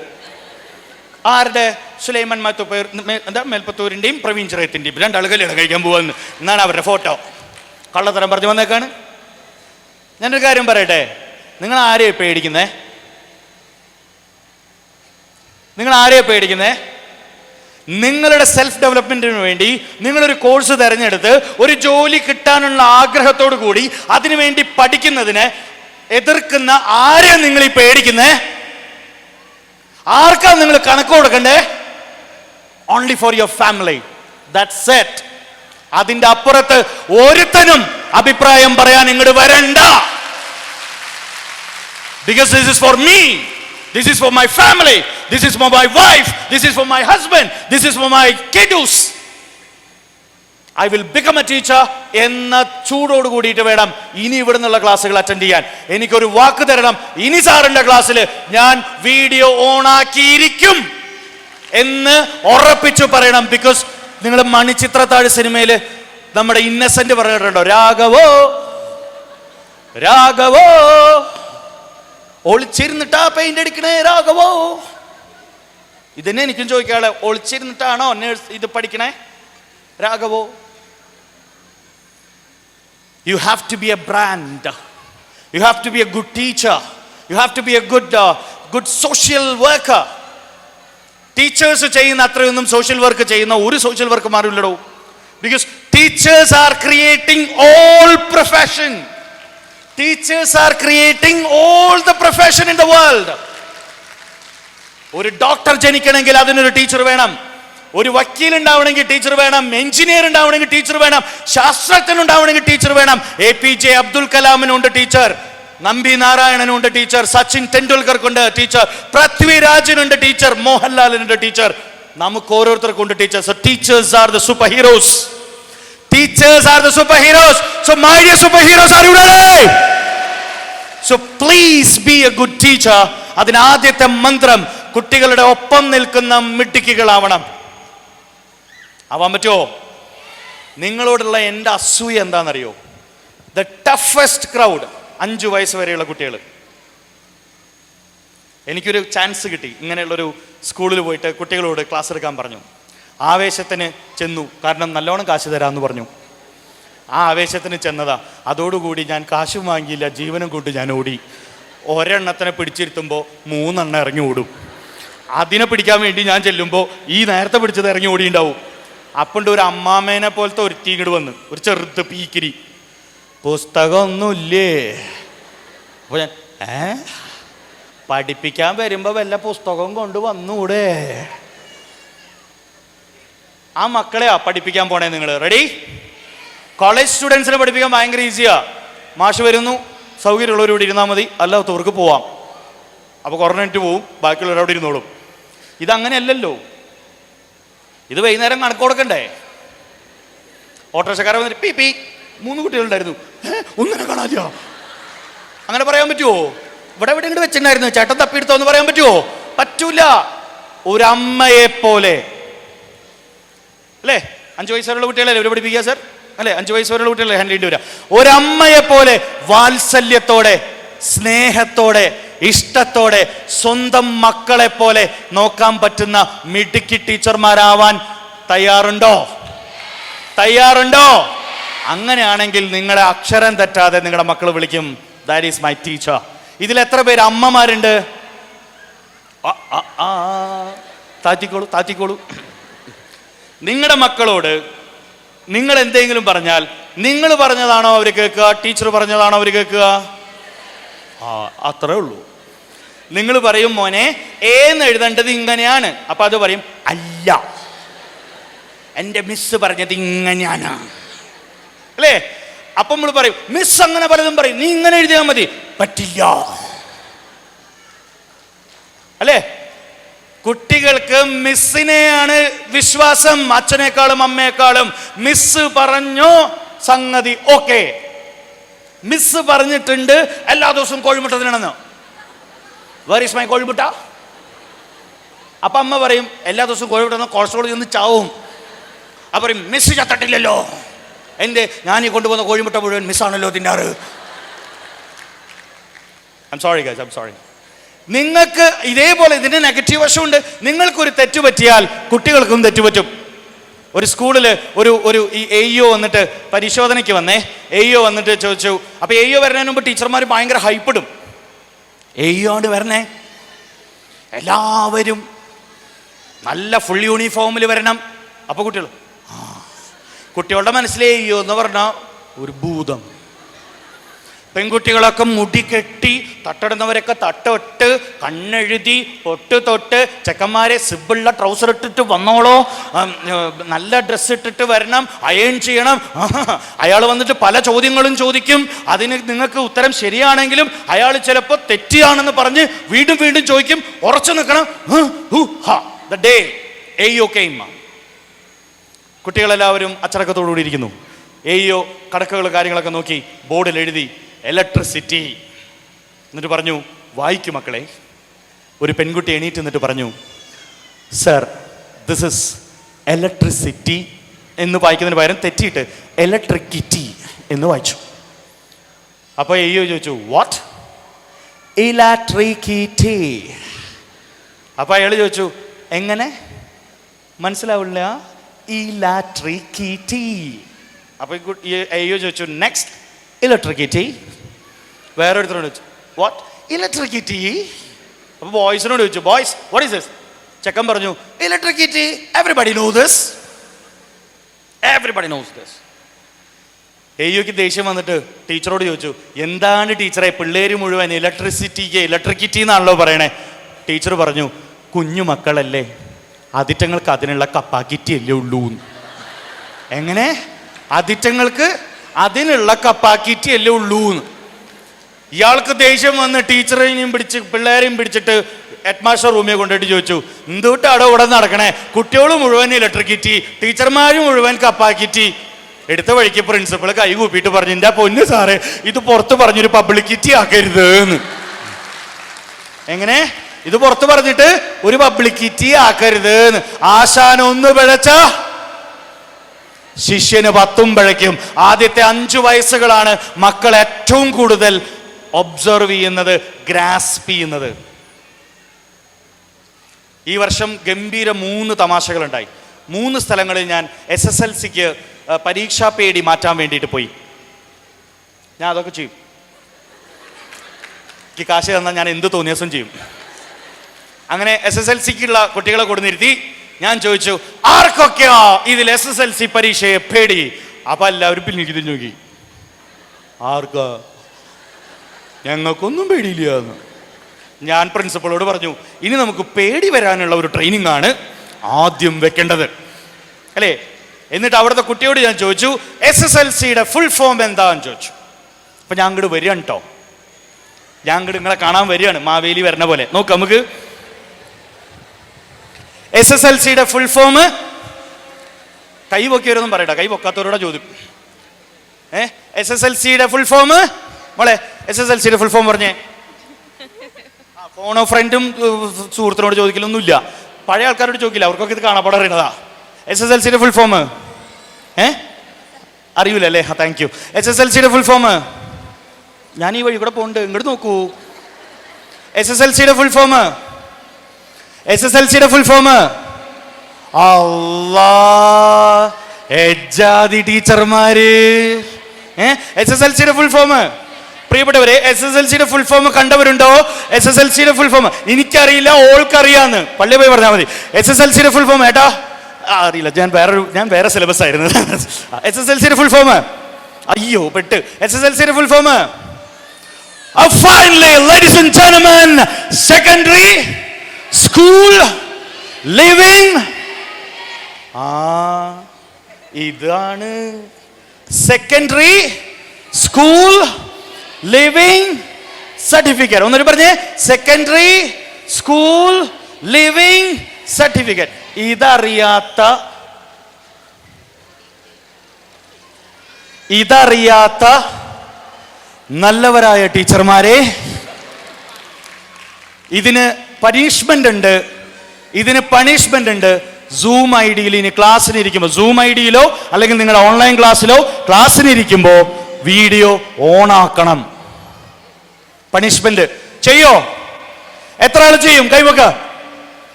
ആരുടെ? സുലൈമാൻ മേൽപ്പത്തൂരിൻ്റെയും പ്രവീൺ ചിറയത്തിൻ്റെയും 2 ആൾ കല്യാണം കഴിക്കാൻ പോവാന്ന് എന്നാണ് അവരുടെ ഫോട്ടോ. കള്ളത്തരം പറഞ്ഞു വന്നേക്കാണ്. ഞാനൊരു കാര്യം പറയട്ടെ, നിങ്ങൾ ആരെയാണ് പേടിക്കുന്നേ? നിങ്ങൾ ആരെയാണ് പേടിക്കുന്നേ? നിങ്ങളുടെ സെൽഫ് ഡെവലപ്മെന്റിന് വേണ്ടി നിങ്ങളൊരു കോഴ്സ് തിരഞ്ഞെടുത്ത് ഒരു ജോലി കിട്ടാനുള്ള ആഗ്രഹത്തോടു കൂടി അതിനുവേണ്ടി പഠിക്കുന്നതിനെ എതിർക്കുന്ന ആരെയാണ് നിങ്ങൾ ഈ പേടിക്കുന്നേ? ആർക്കാണ് നിങ്ങൾ കണക്ക് കൊടുക്കണ്ടേ? Only for your family. That's it. അതിന്റെ അപ്പുറത്ത് ഒരുത്തനും അഭിപ്രായം പറയാൻ ഇങ്ങോട്ട് വരണ്ട. Because this is for me, this is for my family, this is for my wife, this is for my husband, this is for my kiddos. I will become a teacher എന്ന ചൂടോട് കൂടിയിട്ട് വേണം ഇനി ഇവിടെ നിന്നുള്ള ക്ലാസ്സുകൾ അറ്റൻഡ് ചെയ്യാൻ. എനിക്കൊരു വാക്ക് തരണം, ഇനി സാറിന്റെ ക്ലാസ്സിൽ ഞാൻ വീഡിയോ ഓൺ ആക്കിയിരിക്കും. എന്ന് ഉറപ്പിച്ചു പറയണം. ബിക്കോസ് നിങ്ങൾ മണിച്ചിത്രത്താഴ് സിനിമയിൽ നമ്മുടെ ഇന്നസെന്റ് പറഞ്ഞിട്ടുണ്ടോ, രാഘവോ രാഘവോ ഒളിച്ചിരുന്നിട്ടാ പെയിന്റ് അടിക്കണേ രാഘവോ. ഇതന്നെ എനിക്കും ചോദിക്കാളെ, ഒളിച്ചിരുന്നിട്ടാണോ നേഴ്സ് ഇത് പഠിക്കണേ രാഘവോ? You have to be a brand. You have to be a good teacher. You have to be a good social worker. Teachers ചെയ്യുന്ന അത്രയൊന്നും സോഷ്യൽ വർക്ക് ചെയ്യുന്ന ഒരു സോഷ്യൽ വർക്കുമാരില്ലടോ. Because teachers are creating all profession. Teachers are creating all the profession in the world. ഒരു doctor ജനിക്കണമെങ്കിൽ അതിനൊരു teacher വേണം. ഒരു വക്കീൽ ഉണ്ടാവണമെങ്കിൽ ടീച്ചർ വേണം. എഞ്ചിനീയർ ഉണ്ടാവണമെങ്കിൽ ടീച്ചർ വേണം. ശാസ്ത്രജ്ഞനുണ്ടാവണമെങ്കിൽ ടീച്ചർ വേണം. APJ അബ്ദുൽ കലാമിനുണ്ട് ടീച്ചർ, നമ്പി നാരായണനുണ്ട് ടീച്ചർ, സച്ചിൻ ടെണ്ടുൽക്കർക്കുണ്ട് ടീച്ചർ, പൃഥ്വിരാജിനുണ്ട് ടീച്ചർ, മോഹൻലാലിനുണ്ട് ടീച്ചർ, നമുക്ക് ഓരോരുത്തർക്കുണ്ട് teacher. So teachers are the superheroes. Teachers are the superheroes. So my dear superheroes, are you ready? So please be a good teacher. അതിന് ആദ്യത്തെ മന്ത്രം കുട്ടികളുടെ ഒപ്പം നിൽക്കുന്ന മിടുക്കികളാവണം. ആവാൻ പറ്റുമോ? നിങ്ങളോടുള്ള എൻ്റെ അസൂയ എന്താണെന്നറിയോ? ദ ടഫസ്റ്റ് ക്രൗഡ് 5 വയസ്സ് വരെയുള്ള കുട്ടികൾ. എനിക്കൊരു ചാൻസ് കിട്ടി, ഇങ്ങനെയുള്ളൊരു സ്കൂളിൽ പോയിട്ട് കുട്ടികളോട് ക്ലാസ് എടുക്കാൻ പറഞ്ഞു. ആവേശത്തിന് ചെന്നു, കാരണം നല്ലോണം കാശ് തരാമെന്ന് പറഞ്ഞു. ആ ആവേശത്തിന് ചെന്നതാ. അതോടുകൂടി ഞാൻ കാശും വാങ്ങിയില്ല, ജീവനും കൊണ്ട് ഞാൻ ഓടി. ഒരെണ്ണത്തിനെ പിടിച്ചിരുത്തുമ്പോൾ 3 എണ്ണം ഇറങ്ങി ഓടും. അതിനെ പിടിക്കാൻ വേണ്ടി ഞാൻ ചെല്ലുമ്പോൾ ഈ നേരത്തെ പിടിച്ചത് ഇറങ്ങി ഓടിയുണ്ടാവും. അപ്പണ്ട് ഒരു അമ്മാമേനെ പോലത്തെ ഒരു തീങ്ങട് വന്ന്, ഒരു ചെറുത് പീക്കിരി, പുസ്തകമൊന്നുമില്ലേ? അപ്പോൾ ഞാൻ പഠിപ്പിക്കാൻ വരുമ്പോൾ വല്ല പുസ്തകം കൊണ്ട് വന്നൂടെ? ആ മക്കളെയാ പഠിപ്പിക്കാൻ പോണേ നിങ്ങൾ. റെഡി? കോളേജ് സ്റ്റുഡൻസിനെ പഠിപ്പിക്കാൻ ഭയങ്കര ഈസിയാ. മാഷ് വരുന്നു, സൗകര്യമുള്ളവരോട് ഇരുന്നാൽ മതി, അല്ലാത്തവർക്ക് പോവാം. അപ്പോൾ കുറേ മിനിറ്റ് പോവും, ബാക്കിയുള്ളവരവിടെ ഇരുന്നോളും. ഇതങ്ങനെയല്ലല്ലോ. ഇത് വൈകുന്നേരം കണക്ക് കൊടുക്കണ്ടേ? ഓട്ടോറിക്ഷക്കാരൻ വന്നിട്ട് പി പി 3 കുട്ടികളുണ്ടായിരുന്നു, ഒന്നിനെ കാണാല്ല. അങ്ങനെ പറയാൻ പറ്റുമോ? ഇവിടെ ഇങ്ങോട്ട് വെച്ചിട്ടുണ്ടായിരുന്നു, ചേട്ടൻ തപ്പിയെടുത്തോ എന്ന് പറയാൻ പറ്റുമോ? പറ്റൂല. ഒരമ്മയെ പോലെ അല്ലേ? 5 വയസ്സ് വരെയുള്ള കുട്ടികളല്ലേ ഇവരെ പഠിപ്പിക്കുക സർ? അല്ലേ? 5 വയസ്സ് വരെയുള്ള കുട്ടികളെ ഹാൻഡിൽ ചെയ്യേണ്ടി വരിക. ഒരമ്മയെ പോലെ വാത്സല്യത്തോടെ, സ്നേഹത്തോടെ, ഇഷ്ടത്തോടെ, സ്വന്തം മക്കളെ പോലെ നോക്കാൻ പറ്റുന്ന മിടുക്കി ടീച്ചർമാരാവാൻ തയ്യാറുണ്ടോ? തയ്യാറുണ്ടോ? അങ്ങനെയാണെങ്കിൽ നിങ്ങളെ അക്ഷരം തെറ്റാതെ നിങ്ങളുടെ മക്കൾ വിളിക്കും, ദാറ്റ് ഈസ് മൈ ടീച്ചർ. ഇതിൽ എത്ര പേര് അമ്മമാരുണ്ട്? താറ്റിക്കോളൂ, താറ്റിക്കോളൂ. നിങ്ങളുടെ മക്കളോട് നിങ്ങൾ എന്തെങ്കിലും പറഞ്ഞാൽ നിങ്ങൾ പറഞ്ഞതാണോ അവർ കേൾക്കുക, ടീച്ചർ പറഞ്ഞതാണോ അവർ കേൾക്കുക? അത്രേ ഉള്ളൂ. നിങ്ങൾ പറയും മോനെ ഏന്ന് എഴുതേണ്ടത് ഇങ്ങനെയാണ്, അപ്പൊ അത് പറയും അല്ല, എൻ്റെ മിസ് പറഞ്ഞത് ഇങ്ങനെയാണ് അല്ലേ? അപ്പം നമ്മൾ പറയും മിസ് അങ്ങനെ പലതും പറയും, നീ ഇങ്ങനെ എഴുതിയാൽ മതി. പറ്റില്ല അല്ലേ? കുട്ടികൾക്ക് മിസ്സിനെയാണ് വിശ്വാസം, അച്ഛനേക്കാളും അമ്മയെക്കാളും. മിസ് പറഞ്ഞോ സംഗതി ഓക്കെ. മിസ് പറഞ്ഞിട്ടുണ്ട് എല്ലാ ദിവസവും കോഴിമുട്ട തിന്നണമെന്ന്. വേർ ഈസ് മൈ കോഴിമുട്ട? അപ്പം അമ്മ പറയും എല്ലാ ദിവസവും കോഴിമുട്ട കൊളസ്ട്രോൾ ചെന്ന് ചാവും. അപ്പം പറയും മിസ് ചത്തിട്ടില്ലല്ലോ, എൻ്റെ ഞാനീ കൊണ്ടുപോകുന്ന കോഴിമുട്ട മുഴുവൻ മിസ്സാണല്ലോ തിന്നാറ്. I'm sorry guys, I'm sorry. നിങ്ങൾക്ക് ഇതേപോലെ ഇതിൻ്റെ നെഗറ്റീവ് വശമുണ്ട്. നിങ്ങൾക്കൊരു തെറ്റ് പറ്റിയാൽ കുട്ടികൾക്കും തെറ്റുപറ്റും. ഒരു സ്കൂളിൽ ഒരു ഈ AEO വന്നിട്ട് പരിശോധനയ്ക്ക് വന്നേ. AEO വന്നിട്ട് ചോദിച്ചു. അപ്പോൾ AEO വരുന്നതിന് മുമ്പ് ടീച്ചർമാർ ഭയങ്കര ഹൈപ്പിടും. AEO വരണേ, എല്ലാവരും നല്ല ഫുൾ യൂണിഫോമിൽ വരണം. അപ്പോൾ കുട്ടികളുടെ മനസ്സിലെ AEO എന്ന് പറഞ്ഞാൽ ഒരു ഭൂതം. പെൺകുട്ടികളൊക്കെ മുടി കെട്ടി, തട്ടിടുന്നവരൊക്കെ തട്ടൊട്ട്, കണ്ണെഴുതി, പൊട്ട് തൊട്ട്, ചെക്കന്മാരെ സിബിളുള്ള ട്രൗസർ ഇട്ടിട്ട് വന്നോളോ, നല്ല ഡ്രസ്സ് ഇട്ടിട്ട് വരണം, അയൺ ചെയ്യണം. അയാൾ വന്നിട്ട് പല ചോദ്യങ്ങളും ചോദിക്കും. അതിന് നിങ്ങൾക്ക് ഉത്തരം ശരിയാണെങ്കിലും അയാൾ ചിലപ്പോൾ തെറ്റിയാണെന്ന് പറഞ്ഞ് വീണ്ടും വീണ്ടും ചോദിക്കും. ഉറച്ചു നിൽക്കണം. The day AEO came. കുട്ടികളെല്ലാവരും അച്ചടക്കത്തോടുകൂടി ഇരിക്കുന്നു. AEO കണക്കുകൾ കാര്യങ്ങളൊക്കെ നോക്കി ബോർഡിൽ എഴുതി ഇലക്ട്രിസിറ്റി. എന്നിട്ട് പറഞ്ഞു വായിക്കൂ മക്കളെ. ഒരു പെൺകുട്ടി എണീറ്റ് എന്നിട്ട് പറഞ്ഞു, സർ ദിസ് ഇസ് ഇലക്ട്രിസിറ്റി എന്ന് വായിക്കുന്നതിന് പകരം തെറ്റിയിട്ട് ഇലക്ട്രിക്കിറ്റി എന്ന് വായിച്ചു. അപ്പോൾ അയ്യോ ചോദിച്ചു, വാട്ട്? ഇലക്ട്രിക്കിറ്റി. അപ്പോൾ അയാൾ ചോദിച്ചു, എങ്ങനെ? മനസ്സിലാവില്ല. ഇലക്ട്രിക്കിറ്റി. അപ്പോൾ അയ്യോ ചോദിച്ചു, നെക്സ്റ്റ് ഇലക്ട്രിക്കിറ്റി. വേറൊരുത്തരോട് ചോദിച്ചു, വാട്ട്? ഇലക്ട്രിക്കിറ്റി. അപ്പോൾ ബോയ്സിനോട് ചോദിച്ചു, ബോയ്സ് വാട്ട് ഈസ് ദിസ്? ചെക്കൻ പറഞ്ഞു, electricity. Everybody know this, everybody knows this. എയ്യോക്ക് ദേഷ്യം വന്നിട്ട് ടീച്ചറോട് ചോദിച്ചു, എന്താണ് ടീച്ചറെ പിള്ളേര് മുഴുവൻ ഇലക്ട്രിക്കിറ്റി എന്നാണല്ലോ പറയണേ? ടീച്ചർ പറഞ്ഞു, കുഞ്ഞു മക്കളല്ലേ, അതിറ്റങ്ങൾക്ക് അതിനുള്ള കപ്പാസിറ്റി അല്ലേ ഉള്ളൂ. എങ്ങനെ? അതിറ്റങ്ങൾക്ക് അതിനുള്ള കപ്പാസിറ്റി അല്ലേ ഉള്ളൂ. ഇയാൾക്ക് ദേഷ്യം വന്ന് ടീച്ചറേയും പിടിച്ച് പിള്ളേരെയും പിടിച്ചിട്ട് ഹെഡ് മാസ്റ്റർ റൂമിൽ കൊണ്ടുപോയിട്ട് ചോദിച്ചു, എന്തുകൊണ്ടാടോ ഇവിടെ നടക്കണേ? കുട്ടികൾ മുഴുവൻ ഇലക്ട്രിക്കിറ്റി, ടീച്ചർമാർ മുഴുവൻ കപ്പാസിറ്റി. എടുത്ത വഴിക്ക് പ്രിൻസിപ്പൾ കൈ കൂപ്പിയിട്ട് പറഞ്ഞു, എൻ്റെ പൊന്നു സാറേ, ഇത് പുറത്ത് പറഞ്ഞൊരു പബ്ലിക്കിറ്റി ആക്കരുത് എന്ന്. എങ്ങനെ? ഇത് പുറത്ത് പറഞ്ഞിട്ട് ഒരു പബ്ലിക്കിറ്റി ആക്കരുത് എന്ന്. ആശാനൊന്ന് പിഴച്ച ശിഷ്യന് 10 പിഴയ്ക്കും. ആദ്യത്തെ 5 വയസ്സുകളാണ് മക്കൾ ഏറ്റവും കൂടുതൽ ഒബ്സർവ് ചെയ്യുന്നത്, ഗ്രാസ്പ് ചെയ്യുന്നത്. ഈ വർഷം ഗംഭീര 3 തമാശകളുണ്ടായി. 3 സ്ഥലങ്ങളിൽ ഞാൻ SSLCക്ക് പരീക്ഷാ പേടി മാറ്റാൻ വേണ്ടിയിട്ട് പോയി. ഞാൻ അതൊക്കെ ചെയ്യും. എനിക്ക് കാശ് തന്നാൽ ഞാൻ എന്ത് തോന്നിയ ദിവസം ചെയ്യും. അങ്ങനെ SSLCക്കുള്ള കുട്ടികളെ കൊടുന്നിരുത്തി ഞാൻ ചോദിച്ചു, ആർക്കൊക്കെയാ ഇതിൽ SSLC പരീക്ഷയെ പേടി? അപ്പൊ എല്ലാവരും പിന്നിട്ട് നോക്കി. ആർക്കാ? ഞങ്ങൾക്കൊന്നും പേടിയില്ല എന്ന്. ഞാൻ പ്രിൻസിപ്പളോട് പറഞ്ഞു, ഇനി നമുക്ക് പേടി വരാനുള്ള ഒരു ട്രെയിനിങ് ആണ് ആദ്യം വെക്കേണ്ടത് അല്ലേ? എന്നിട്ട് അവിടുത്തെ കുട്ടിയോട് ഞാൻ ചോദിച്ചു, SSLCയുടെ ഫുൾ ഫോം എന്താന്ന് ചോദിച്ചു. അപ്പൊ ഞാൻ അങ്ങോട്ട് വരികയാണ് കേട്ടോ, ഞാൻ അങ്ങോട്ട് നിങ്ങളെ കാണാൻ വരികയാണ്, മാവേലി വരണ പോലെ. നോക്ക് നമുക്ക് SSLCയുടെ ഫുൾ ഫോം. കൈ പൊക്കിയവരൊന്നും പറയണ്ട, കൈ പൊക്കാത്തവരോടെ ചോദ്യം. SSLCയുടെ ഫുൾ ഫോം മോളെ, SSLCയുടെ ഫുൾ ഫോം പറഞ്ഞേ. ഫോണോ ഫ്രണ്ടും സുഹൃത്തിനോട് ചോദിക്കലൊന്നുമില്ല, പഴയ ആൾക്കാരോട് ചോദിക്കില്ല, അവർക്കൊക്കെ ഇത് കാണാപ്പാടെ അറിയണതാ. SSLCയുടെ ഫുൾ ഫോം അറിയൂല അല്ലേ? Thank you. SSLCയുടെ ഫുൾ ഫോം ഞാൻ ഈ വഴി കൂടെ പോണ്ട്, ഇങ്ങോട്ട് നോക്കൂ. SSLCയുടെ ഫുൾ ഫോം, SSLCയുടെ ഫുൾ ഫോം. അല്ലാ, എജാതി ടീച്ചർമാര്. SSLCയുടെ ഫുൾ ഫോം പ്രിയപ്പെട്ടവരെ, SSLCയുടെ ഫുൾ ഫോം കണ്ടവരുണ്ടോ? SSLCയുടെ ഫുൾ ഫോം എനിക്കറിയില്ല, ഓൾക്കറിയാന്ന് പള്ളി പോയി പറഞ്ഞാൽ മതി. SSLCയുടെ ഫുൾ ഫോം ഏട്ടാ അറിയില്ല, ഞാൻ വേറെ സിലബസ് ആയിരുന്നു. SSLCയുടെ ഫുൾ ഫോം, അയ്യോ പെട്ട്. SSLCയുടെ full form, finally ladies and gentlemen, secondary school living. ഇതാണ് സെക്കൻഡറി സ്കൂൾ ലിവിംഗ് സർട്ടിഫിക്കറ്റ്. ഒന്നൊരു പറഞ്ഞേ, സെക്കൻഡറി സ്കൂൾ ലിവിംഗ് സർട്ടിഫിക്കറ്റ്. ഇതറിയാത്ത നല്ലവരായ ടീച്ചർമാരെ, ഇതിന് പണിഷ്മെന്റ് ഉണ്ട്, ഇതിന് പണിഷ്മെന്റ് ഉണ്ട്. സൂം ഐഡിയിൽ ഇനി ക്ലാസ്സിനിരിക്കുമ്പോൾ, സൂം ഐഡിയിലോ അല്ലെങ്കിൽ നിങ്ങളുടെ ഓൺലൈൻ ക്ലാസ്സിലോ ക്ലാസ്സിനിരിക്കുമ്പോൾ വീഡിയോ ഓൺ ആക്കണം. പണിഷ്മെന്റ് ചെയ്യോ? എത്ര ആൾ ചെയ്യും? കൈവക്ക.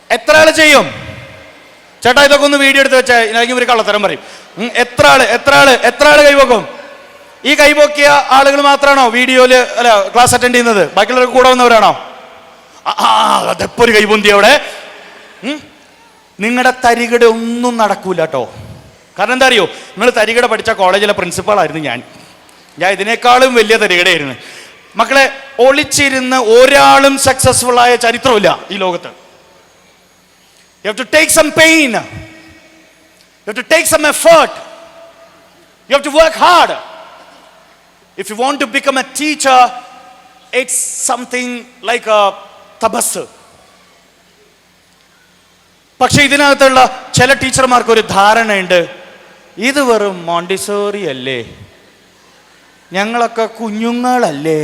എത്ര ആൾ ചെയ്യും? ചേട്ടാ ഇതൊക്കെ ഒന്ന് വീഡിയോ എടുത്ത് വെച്ചാൽ ഇതിനായിരിക്കും ഒരു കള്ളത്തരം പറയും. എത്ര ആള് കൈവക്കും? ഈ കൈവക്കിയ ആളുകൾ മാത്രമാണോ വീഡിയോയില് അല്ല ക്ലാസ് അറ്റൻഡ് ചെയ്യുന്നത്? ബാക്കിയുള്ളവർക്ക് കൂടെ വന്നവരാണോ? അതെപ്പോ ഒരു കൈപൊന്തി അവിടെ. നിങ്ങളുടെ തരികട ഒന്നും നടക്കൂല കേട്ടോ. കാരണം എന്താ അറിയോ, നിങ്ങൾ തരികട പഠിച്ച കോളേജിലെ പ്രിൻസിപ്പാളായിരുന്നു ഞാൻ ഇതിനേക്കാളും വലിയ തരികടയായിരുന്നു. മക്കളെ, ഒളിച്ചിരുന്ന് ഒരാളും സക്സസ്ഫുൾ ആയ ചരിത്രമില്ല ഈ ലോകത്ത്. You have to take some pain. You have to take some effort. You have to work hard. If you want to become a teacher, it's something like a tabassu. പക്ഷെ ഇതിനകത്തുള്ള ചില ടീച്ചർമാർക്ക് ഒരു ധാരണയുണ്ട്, ഇത് വെറും മോണ്ടിസോറി അല്ലേ, ഞങ്ങളൊക്കെ കുഞ്ഞുങ്ങളല്ലേ.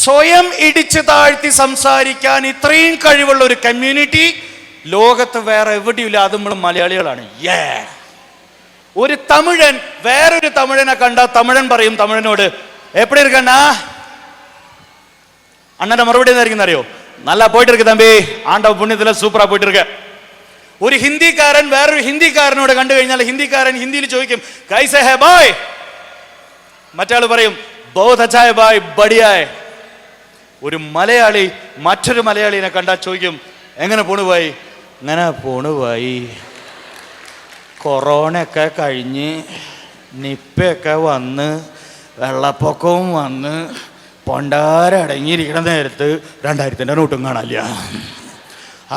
സ്വയം ഇടിച്ചു താഴ്ത്തി സംസാരിക്കാൻ ഇത്രയും കഴിവുള്ള ഒരു കമ്മ്യൂണിറ്റി ലോകത്ത് വേറെ എവിടെയില്ല, അത് നമ്മൾ മലയാളികളാണ്. ഒരു തമിഴൻ വേറൊരു തമിഴനെ കണ്ട തമിഴൻ പറയും തമിഴനോട്, എപ്പടി ഇരിക്കണ്ണാ? അണ്ണന്റെ മറുപടി എന്തായിരിക്കും അറിയോ? നല്ല പോയിട്ട് ഇருக்கு തമ്പി, ആണ്ടവ പുണ്യത്തില സൂപ്പറാ പോയിട്ട് ഇருக்கு. ഒരു ഹിന്ദിക്കാരൻ വേറൊരു ഹിന്ദിക്കാരനോട് കണ്ടു കഴിഞ്ഞാൽ ഹിന്ദിക്കാരൻ ഹിന്ദിയിൽ ചോദിക്കും കൈസേ ഹേ ബായ്? മറ്റാള് പറയും ബഹുത് അച്ഛാ ഹേ ബായ്, ബഡിയാ ഹേ. ഒരു മലയാളി മറ്റൊരു മലയാളിനെ കണ്ടാൽ ചോദിക്കും എങ്ങനെ പോണു പോയി? ഇങ്ങനെ പോണു പോയി, കൊറോണയൊക്കെ കഴിഞ്ഞ് നിപ്പയൊക്കെ വന്ന് വെള്ളപ്പൊക്കവും വന്ന് പൊണ്ടാരടങ്ങിയിരിക്കണ നേരത്ത് 2000-ൻ്റെ നോട്ടും കാണാനില്ല.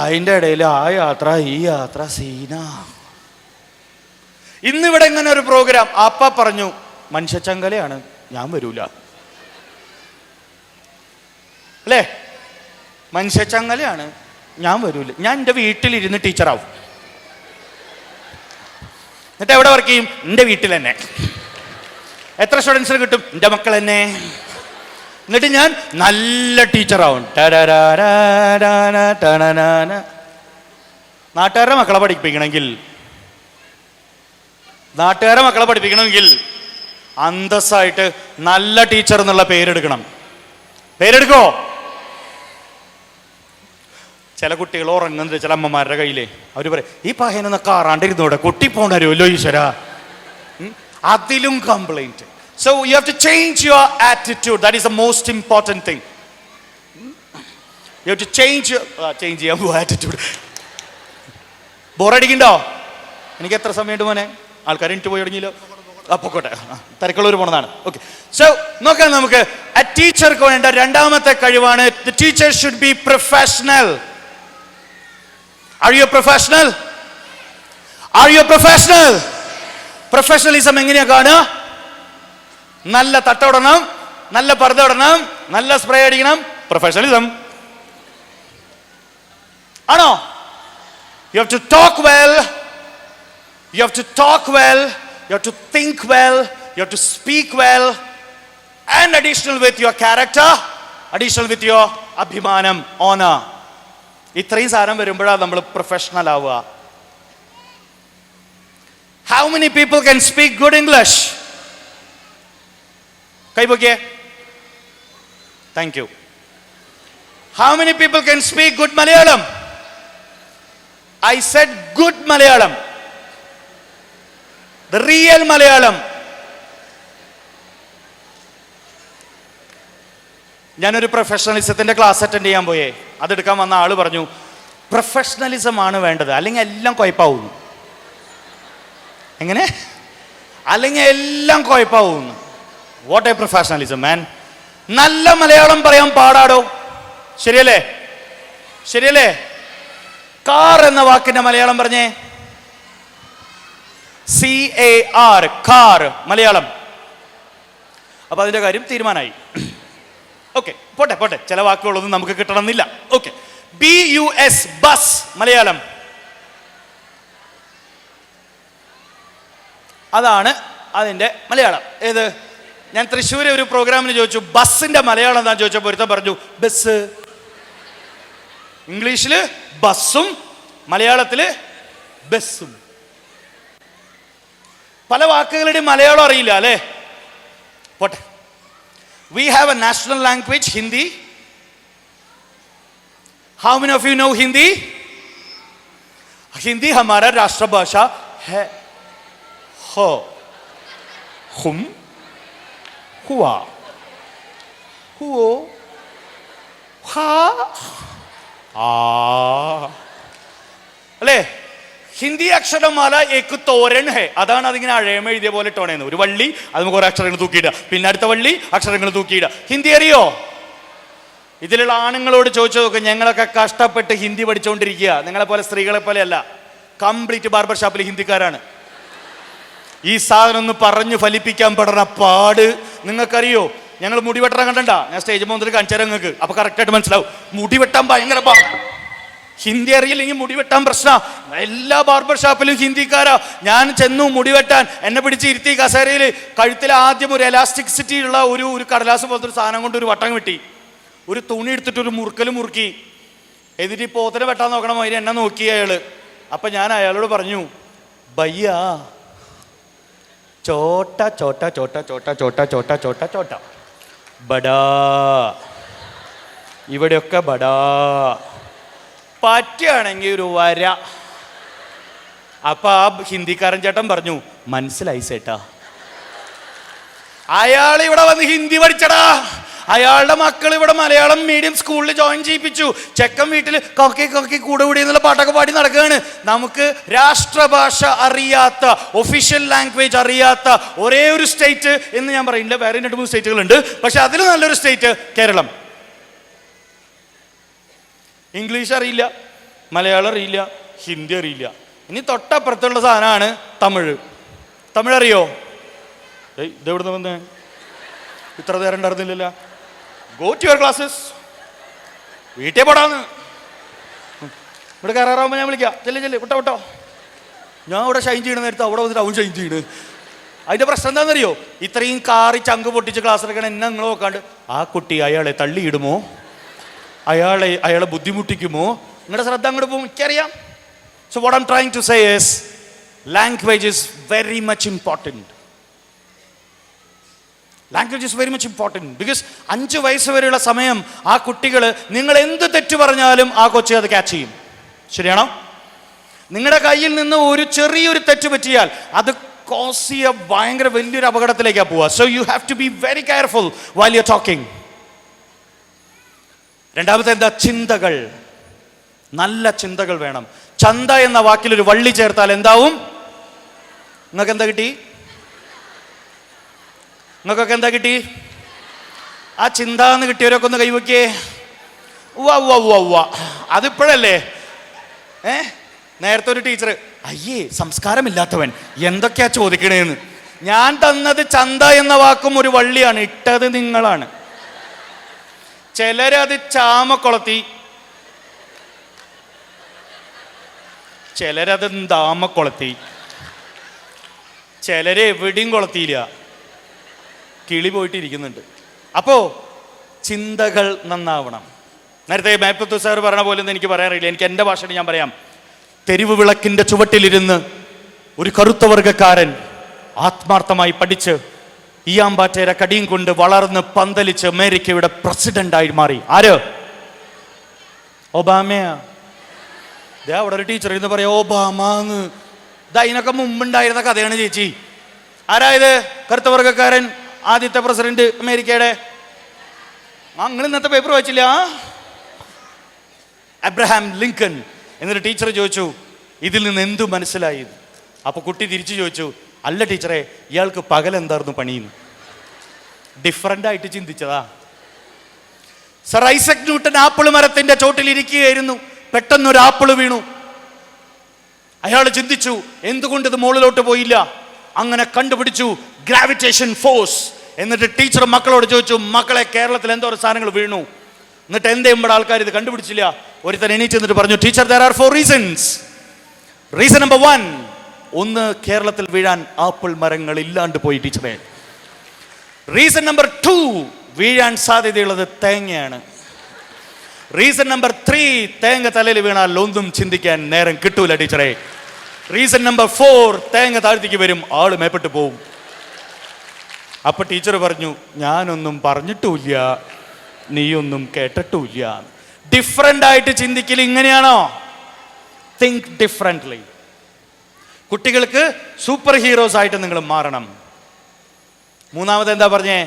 അതിൻ്റെ ഇടയിൽ ആ യാത്ര ഈ യാത്ര സീന. ഇന്നിവിടെ ഇങ്ങനെ ഒരു പ്രോഗ്രാം, അപ്പ പറഞ്ഞു മനുഷ്യച്ചങ്കലയാണ്, ഞാൻ വരൂല. അല്ലേ? മനുഷ്യച്ചങ്ങലയാണ്, ഞാൻ വരൂല. ഞാൻ എൻ്റെ വീട്ടിലിരുന്ന് ടീച്ചറാവും. എന്നിട്ട് എവിടെ വർക്ക് ചെയ്യും? എൻ്റെ വീട്ടിൽ തന്നെ. എത്ര സ്റ്റുഡൻസിന് കിട്ടും? എൻ്റെ മക്കൾ തന്നെ. എന്നിട്ട് ഞാൻ നല്ല ടീച്ചറാവും. നാട്ടുകാരുടെ മക്കളെ പഠിപ്പിക്കണമെങ്കിൽ അന്തസ്സായിട്ട് നല്ല ടീച്ചർ എന്നുള്ള പേരെടുക്കണം. പേരെടുക്കോ? ചില കുട്ടികൾ ഉറങ്ങുന്നത് ചില അമ്മമാരുടെ കയ്യിലേ, അവർ പറയും ഈ പഹനൊന്ന് കാറാണ്ടിരുന്നോടെ, കുട്ടി പോണരുമല്ലോ ഈശ്വര. അതിലും complaint. So you have to change your attitude. That is the most important thing. You have to change your attitude. ബോറടിക്കണ്ടോ? എനിക്ക് എത്ര സമയമുണ്ട് മോനെ? ആൾക്കാർ ഇട്ട് പോയി തുടങ്ങിയല്ലോ. പൊക്കോട്ടെ, തിരക്കുള്ളവർ പോണതാണ്. ഓക്കെ, സോ നോക്കാം നമുക്ക്. A ടീച്ചർക്ക് വേണ്ട രണ്ടാമത്തെ കഴിവാണ് the teacher should be professional. Are you a professional? Are you a professional? Professionalism എങ്ങനെയാ കാണുക? നല്ല തട്ടോടണം, നല്ല പർദ്ദ ഇടണം, നല്ല സ്പ്രേ അടിക്കണം. പ്രൊഫഷണലിസം ആണോ? You have to talk well. You have to talk well. You have to think well. You have to speak well. And additional with your character, additional with your അഭിമാനം, honor. ഇത്രയും സാധനം വരുമ്പോഴാണ് നമ്മൾ professional ആവുക. How many people can speak good English? കൈപൊക്കിയേ. Thank you. How many people can speak good Malayalam? I said good Malayalam. The real Malayalam. ഞാനൊരു പ്രൊഫഷണലിസത്തിന്റെ class attend ചെയ്യാൻ പോയേ. അതെടുക്കാൻ വന്ന ആള് പറഞ്ഞു പ്രൊഫഷണലിസം ആണ് വേണ്ടത്, അല്ലെങ്കിൽ എല്ലാം കുഴപ്പാവും. എങ്ങനെ? അല്ലെങ്കിൽ എല്ലാം കുഴപ്പാവും. വാട്ട് എ പ്രൊഫഷണലിസം മാൻ. നല്ല മലയാളം പറയാൻ പാടാടോ. ശരിയല്ലേ? ശരിയല്ലേ? കാർ എന്ന വാക്കിന്റെ മലയാളം പറഞ്ഞേ. CAR, car Malayalam. അപ്പൊ അതിന്റെ കാര്യം തീരുമാനമായി. ഓക്കെ, പോട്ടെ പോട്ടെ, ചില വാക്കുകളൊന്നും നമുക്ക് കിട്ടണമെന്നില്ല. Okay, BUS bus Malayalam. അതാണ് അതിന്റെ മലയാളം. ഏത്? ഞാൻ തൃശ്ശൂരെ ഒരു പ്രോഗ്രാമിന് ചോദിച്ചു ബസ്സിന്റെ മലയാളം എന്താ ചോദിച്ചപ്പോൾ പൊരുത്തം പറഞ്ഞു ബസ്. ഇംഗ്ലീഷില് ബസ്സും മലയാളത്തില് ബസ്സും. പല വാക്കുകളുടെ മലയാളം അറിയില്ല അല്ലേ? പോട്ടെ. We have a national language, Hindi. How many of you know Hindi? Hindi हमारा राष्ट्र भाषा है. हो, hum, हुआ, हुओ, हा, आ. അല്ലേ? ഹിന്ദി അക്ഷരമാല ഏക്ക് തോരൻ ഹേ. അതാണ് അതിങ്ങനെ അഴയമ എഴുതിയ പോലെ ടോണേന്ന്. ഒരു വള്ളി, അത് നമുക്ക് കുറെ അക്ഷരങ്ങൾ തൂക്കിയിടുക, പിന്നെ അടുത്ത വള്ളി അക്ഷരങ്ങൾ തൂക്കിയിടുക. ഹിന്ദി അറിയോ? ഇതിലുള്ള ആണുങ്ങളോട് ചോദിച്ചു നോക്ക്, ഞങ്ങളൊക്കെ കഷ്ടപ്പെട്ട് ഹിന്ദി പഠിച്ചുകൊണ്ടിരിക്കുക. നിങ്ങളെ പോലെ സ്ത്രീകളെ പോലെ അല്ല. കംപ്ലീറ്റ് ബാർബർ ഷാപ്പിൽ ഹിന്ദിക്കാരാണ്. ഈ സാധനം ഒന്ന് പറഞ്ഞു ഫലിപ്പിക്കാൻ പെടുന്ന പാട് നിങ്ങൾക്കറിയോ? ഞങ്ങൾ മുടി വെട്ടാൻ കണ്ടണ്ട, ഞാൻ സ്റ്റേജ് പോകുന്നതിന് കാണിച്ചാൽ നിങ്ങൾക്ക് അപ്പൊ കറക്റ്റായിട്ട് മനസ്സിലാവും. മുടി വെട്ടാൻ ഭയങ്കര പാട്. ഹിന്ദി അറിയില്ലെങ്കിൽ മുടി വെട്ടാൻ പ്രശ്നം. എല്ലാ ബാർബർ ഷാപ്പിലും ഹിന്ദിക്കാരാ. ഞാൻ ചെന്നു മുടി വെട്ടാൻ, എന്നെ പിടിച്ച് ഇരുത്തി കസേരയിൽ കഴുത്തിൽ ആദ്യം ഒരു എലാസ്റ്റിക്സിറ്റി ഉള്ള ഒരു കടലാസ് പോലത്തെ ഒരു സാധനം കൊണ്ട് ഒരു വട്ടം വെട്ടി, ഒരു തുണി എടുത്തിട്ട് ഒരു മുറുക്കൽ മുറുക്കി, എന്നിട്ട് ഈ പോത്തിനെ വെട്ടാൻ നോക്കണം അതിന് എന്നെ നോക്കി അയാള്. അപ്പൊ ഞാൻ അയാളോട് പറഞ്ഞു, ഭയ്യ ചോട്ട ചോട്ട ചോട്ട ചോട്ട ചോട്ട ചോട്ട ചോട്ട ചോട്ട ബടാ, ഇവിടെയൊക്കെ ബടാ, പറ്റുകയാണെങ്കിൽ ഒരു വര. അപ്പൊ ആ ഹിന്ദിക്കാരൻ ചേട്ടൻ പറഞ്ഞു, മനസ്സിലായി ചേട്ടാ. അയാൾ ഇവിടെ വന്ന് ഹിന്ദി പഠിച്ചടാ. അയാളുടെ മക്കൾ ഇവിടെ മലയാളം മീഡിയം സ്കൂളിൽ ജോയിൻ ചെയ്യിപ്പിച്ചു. ചെക്കൻ വീട്ടിൽ കൊക്കി കൊക്കി കൂടെ കൂടി എന്നുള്ള പാട്ടൊക്കെ പാടി നടക്കുകയാണ്. നമുക്ക് രാഷ്ട്രഭാഷ അറിയാത്ത, ഒഫീഷ്യൽ ലാംഗ്വേജ് അറിയാത്ത ഒരേ ഒരു സ്റ്റേറ്റ് എന്ന് ഞാൻ പറയില്ല, വേറെ 2-3 സ്റ്റേറ്റുകളുണ്ട്, പക്ഷെ അതിൽ നല്ലൊരു സ്റ്റേറ്റ് കേരളം. ഇംഗ്ലീഷ് അറിയില്ല, മലയാളം അറിയില്ല, ഹിന്ദി അറിയില്ല. ഇനി തൊട്ടപ്പുറത്തുള്ള സാധനമാണ് തമിഴ്. തമിഴ് അറിയോ? ഇതെവിടുന്ന് വന്ന് ഇത്ര നേരം ഉണ്ടായിരുന്നില്ലല്ലോ. Go to your classes. വീട്ടിൽ പോടാന്ന്. ഇവിടെ കയറാറാകുമ്പോൾ ഞാൻ വിളിക്കാം, ചെല്ല് വിട്ടോ വിട്ടോ. ഞാൻ ഇവിടെ ഷൈൻ ചെയ്യണ നേരത്തെ അവിടെ വന്നിട്ട് അവൻ ഷൈൻ ചെയ്യണ്. അതിൻ്റെ പ്രശ്നം എന്താണെന്നറിയോ? ഇത്രയും കാറി ചങ്ക് പൊട്ടിച്ച് ക്ലാസ് എടുക്കണം എന്നെ നിങ്ങൾ നോക്കാണ്ട് ആ കുട്ടി അയാളെ തള്ളിയിടുമോ, അയാളെ ബുദ്ധിമുട്ടിക്കുമോ, നിങ്ങളുടെ ശ്രദ്ധ അങ്ങോട്ട് പോകും. എനിക്കറിയാം. So what I am trying to say is language is very much important. Language is very much important. Because 5 വയസ്സ് വരെയുള്ള സമയം ആ കുട്ടികൾ നിങ്ങൾ എന്ത് തെറ്റ് പറഞ്ഞാലും ആ കൊച്ചി അത് ക്യാച്ച് ചെയ്യും. ശരിയാണോ? നിങ്ങളുടെ കയ്യിൽ നിന്ന് ഒരു ചെറിയൊരു തെറ്റ് പറ്റിയാൽ അത് കോസ് ചെയ്യുക ഭയങ്കര വലിയൊരു അപകടത്തിലേക്കാണ് പോവുക. So you have to be very careful while you are talking. രണ്ടാമത്തെ എന്താ? ചിന്തകൾ. നല്ല ചിന്തകൾ വേണം. ചന്ത എന്ന വാക്കിലൊരു വള്ളി ചേർത്താൽ എന്താവും? നിങ്ങൾക്ക് എന്താ കിട്ടി? നിങ്ങൾക്കൊക്കെ എന്താ കിട്ടി? ആ ചിന്ത എന്ന് കിട്ടിയവരൊക്കെ ഒന്ന് കൈവയ്ക്കേ. അതിപ്പോഴല്ലേ? നേരത്തെ ഒരു ടീച്ചർ, അയ്യേ സംസ്കാരമില്ലാത്തവൻ എന്തൊക്കെയാ ചോദിക്കണേന്ന്. ഞാൻ തന്നത് ചന്ത എന്ന വാക്കും ഒരു വള്ളിയാണ്, ഇട്ടത് നിങ്ങളാണ്. ചിലരത് ചാമക്കൊളത്തി, ചിലരത് ദാമക്കൊളത്തി, ചിലര് എവിടെയും കൊളത്തിയില്ല, കിളി പോയിട്ടിരിക്കുന്നുണ്ട്. അപ്പോ ചിന്തകൾ നന്നാവണം. നേരത്തെ മേപ്പത്തു സാർ പറഞ്ഞ പോലെ ഒന്നും എനിക്ക് പറയാറില്ല, എനിക്ക് എൻ്റെ ഭാഷയിൽ ഞാൻ പറയാം. തെരുവ് വിളക്കിൻ്റെ ചുവട്ടിലിരുന്ന് ഒരു കറുത്ത വർഗക്കാരൻ ആത്മാർത്ഥമായി പഠിച്ച് ഈയാമ്പാറ്റേരെ കടിയും കൊണ്ട് വളർന്ന് പന്തലിച്ച് അമേരിക്കയുടെ പ്രസിഡന്റായി മാറി. ആര്? ഒബാമയാ. അവിടെ ഒരു ടീച്ചർ എന്ന് പറയാം ഒബാമാന്ന്. ഇതിനൊക്കെ മുമ്പുണ്ടായിരുന്ന കഥയാണ് ചേച്ചി. ആരായത്? കറുത്ത വർഗക്കാരൻ, ആദ്യത്തെ പ്രസിഡന്റ് അമേരിക്കയുടെ. നിങ്ങൾ ഇന്നത്തെ പേപ്പർ വായിച്ചില്ല? Abraham Lincoln. എന്നിട്ട് ടീച്ചർ ചോദിച്ചു, ഇതിൽ നിന്ന് എന്തു മനസ്സിലായി? അപ്പൊ കുട്ടി തിരിച്ചു ചോദിച്ചു, അല്ല ടീച്ചറെ, ഇയാൾക്ക് പകൽ എന്തായിരുന്നു പണിയെന്ന്. ഡിഫറൻ്റ് ആയിട്ട് ചിന്തിച്ചതാ. സർ ഐസക് ന്യൂട്ടൻ ആപ്പിൾ മരത്തിന്റെ ചോട്ടിൽ ഇരിക്കുകയായിരുന്നു. പെട്ടെന്നൊരു ആപ്പിൾ വീണു. അയാൾ ചിന്തിച്ചു, എന്തുകൊണ്ട് ഇത് മുകളിലോട്ട് പോയില്ല? അങ്ങനെ കണ്ടുപിടിച്ചു ഗ്രാവിറ്റേഷൻ ഫോഴ്സ്. എന്നിട്ട് ടീച്ചർ മക്കളോട് ചോദിച്ചു, മക്കളെ കേരളത്തിൽ എന്തോ സാധനങ്ങൾ വീണു, എന്നിട്ട് എന്തേ ഇവിടെ ആൾക്കാർ ഇത് കണ്ടുപിടിച്ചില്ല? ഒരുത്തൻ എണീച്ച് എന്നിട്ട് പറഞ്ഞു, teacher there are 4 reasons. Reason number 1, ഒന്ന് കേരളത്തിൽ വീഴാൻ ആപ്പിൾ മരങ്ങൾ ഇല്ലാണ്ട് പോയി ടീച്ചറെ. റീസൺ നമ്പർ 2, വീഴാൻ സാധ്യതയുള്ളത് തേങ്ങയാണ്. റീസൺ നമ്പർ 3, തേങ്ങ തലയിൽ വീണാൽ ഒന്നും ചിന്തിക്കാൻ നേരം കിട്ടൂല ടീച്ചറെ. റീസൺ നമ്പർ 4, തേങ്ങ താഴ്ത്തിക്ക് വരും, ആള് മേപ്പെട്ട് പോവും. അപ്പൊ ടീച്ചർ പറഞ്ഞു, ഞാനൊന്നും പറഞ്ഞിട്ടുമില്ല, നീയൊന്നും കേട്ടിട്ടുമില്ല. ഡിഫറൻ്റ് ആയിട്ട് ചിന്തിക്കൽ ഇങ്ങനെയാണോ? Think differently. കുട്ടികൾക്ക് സൂപ്പർ ഹീറോസ് ആയിട്ട് നിങ്ങൾ മാറണം. മൂന്നാമത് എന്താ പറഞ്ഞേ?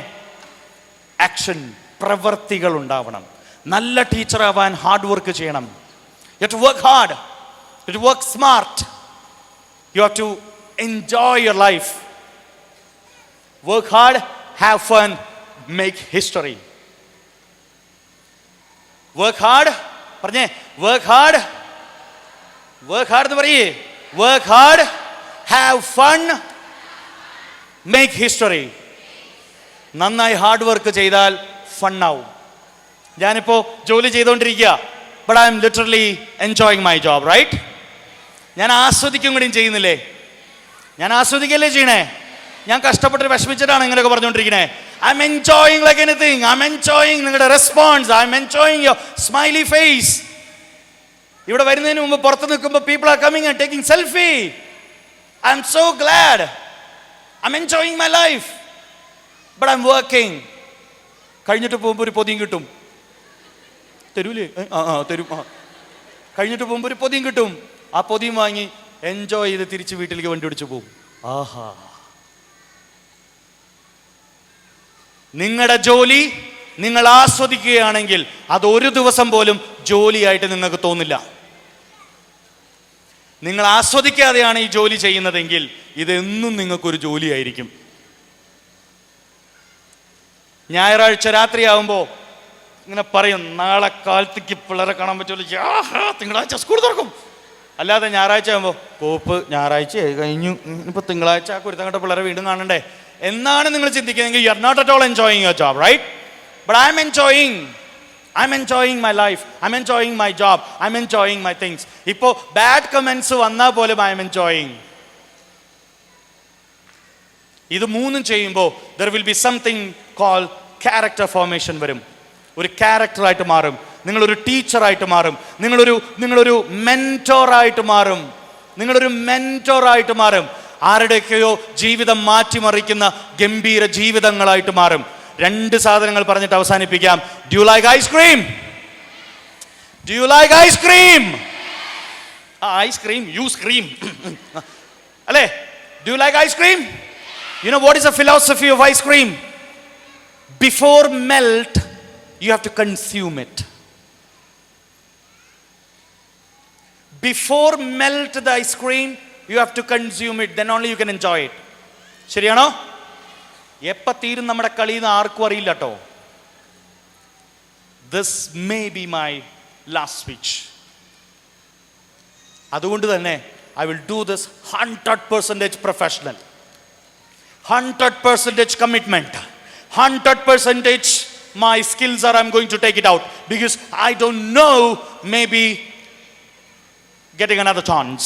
ആക്ഷൻ, പ്രവൃത്തികൾ ഉണ്ടാവണം. നല്ല ടീച്ചർ ആവാൻ ഹാർഡ് വർക്ക് ചെയ്യണം. You have to work hard, you have to work smart, you have to enjoy your life. Work hard, have fun, make history. Work hard, പറഞ്ഞേ, work hard, work hard എന്ന് പറയേ. Work hard, have fun, make history. നന്നായി hard work ചെയ്താൽ ഫണ്ണാവും. ഞാനിപ്പോൾ ജോലി ചെയ്തുകൊണ്ടിരിക്കുക, but I am literally enjoying my job, right? ഞാൻ ആസ്വദിക്കും കൂടിയും ചെയ്യുന്നില്ലേ? ഞാൻ ആസ്വദിക്കല്ലേ ചെയ്യണേ? ഞാൻ കഷ്ടപ്പെട്ട് വിഷമിച്ചിട്ടാണ് ഇങ്ങനെയൊക്കെ പറഞ്ഞുകൊണ്ടിരിക്കണേ. I'm enjoying like anything. I'm enjoying നിങ്ങളുടെ response. I'm enjoying your smiley face. ഇവിടെ വരുന്നതിന് മുമ്പ് പുറത്ത് നിൽക്കുമ്പോൾ people are coming and taking selfie. I'm so glad, I'm enjoying my life, but I'm working. കഴിഞ്ഞിട്ട് പോകുമ്പോൾ ഒരു പൊതിയും കിട്ടും. തരൂലേ? തരും. കഴിഞ്ഞിട്ട് പോകുമ്പോൾ ഒരു പൊതിയും കിട്ടും. ആ പൊതിയും വാങ്ങി എൻജോയ് ചെയ്ത് തിരിച്ച് വീട്ടിലേക്ക് വണ്ടി ഓടിച്ചു പോകും. ആഹാ, നിങ്ങളുടെ ജോലി നിങ്ങൾ ആസ്വദിക്കുകയാണെങ്കിൽ അത് ഒരു ദിവസം പോലും ജോലിയായിട്ട് നിങ്ങൾക്ക് തോന്നില്ല. നിങ്ങൾ ആസ്വദിക്കാതെയാണ് ഈ ജോലി ചെയ്യുന്നതെങ്കിൽ ഇതെന്നും നിങ്ങൾക്കൊരു ജോലിയായിരിക്കും. ഞായറാഴ്ച രാത്രിയാവുമ്പോൾ ഇങ്ങനെ പറയും, നാളെ കാലത്തേക്ക് പിള്ളേരെ കാണാൻ പറ്റുമല്ലോ, തിങ്കളാഴ്ച സ്കൂൾ തുറക്കും. അല്ലാതെ ഞായറാഴ്ച ആകുമ്പോൾ കോപ്പ് ഞായറാഴ്ച കഴിഞ്ഞു, ഇനിയിപ്പോൾ തിങ്കളാഴ്ച കുരുത്തങ്ങട്ട പിള്ളേരെ വീണ്ടും കാണണ്ടേ എന്നാണ് നിങ്ങൾ ചിന്തിക്കുന്നതെങ്കിൽ you are not at all enjoying your job, right? But I'm enjoying my life, I'm enjoying my job, I'm enjoying my things. ഇപ്പോൾ ബാഡ് കമൻസ് വന്നാൽ പോലും ഐ എം എൻജോയിങ്. ഇത് മൂന്നും ചെയ്യുമ്പോൾ there will be something call character formation വരും. ഒരു ക്യാരക്ടറായിട്ട് മാറും, നിങ്ങളൊരു ടീച്ചറായിട്ട് മാറും, നിങ്ങളൊരു മെൻറ്റോറായിട്ട് മാറും, ആരുടെയൊക്കെയോ ജീവിതം മാറ്റിമറിക്കുന്ന ഗംഭീര ജീവിതങ്ങളായിട്ട് മാറും. 2 സാധനങ്ങൾ പറഞ്ഞിട്ട് അവസാനിപ്പിക്കാം. Do you like ice cream? Do you like ice cream? Ice cream, you scream അല്ലേ? Do you like ice cream? You know what is the philosophy of ice cream? Before melt, you have to consume it. Before melt the ice cream, you have to consume it. Then only you can enjoy it. ശരിയാണോ? എപ്പോൾ തീരും നമ്മുടെ കളിന്ന് ആർക്കും അറിയില്ല കേട്ടോ. This may be my last speech. അതുകൊണ്ട് തന്നെ I will do this 100% professional, 100% commitment, 100% my skills are I'm going to take it out because I don't know, maybe getting another chance,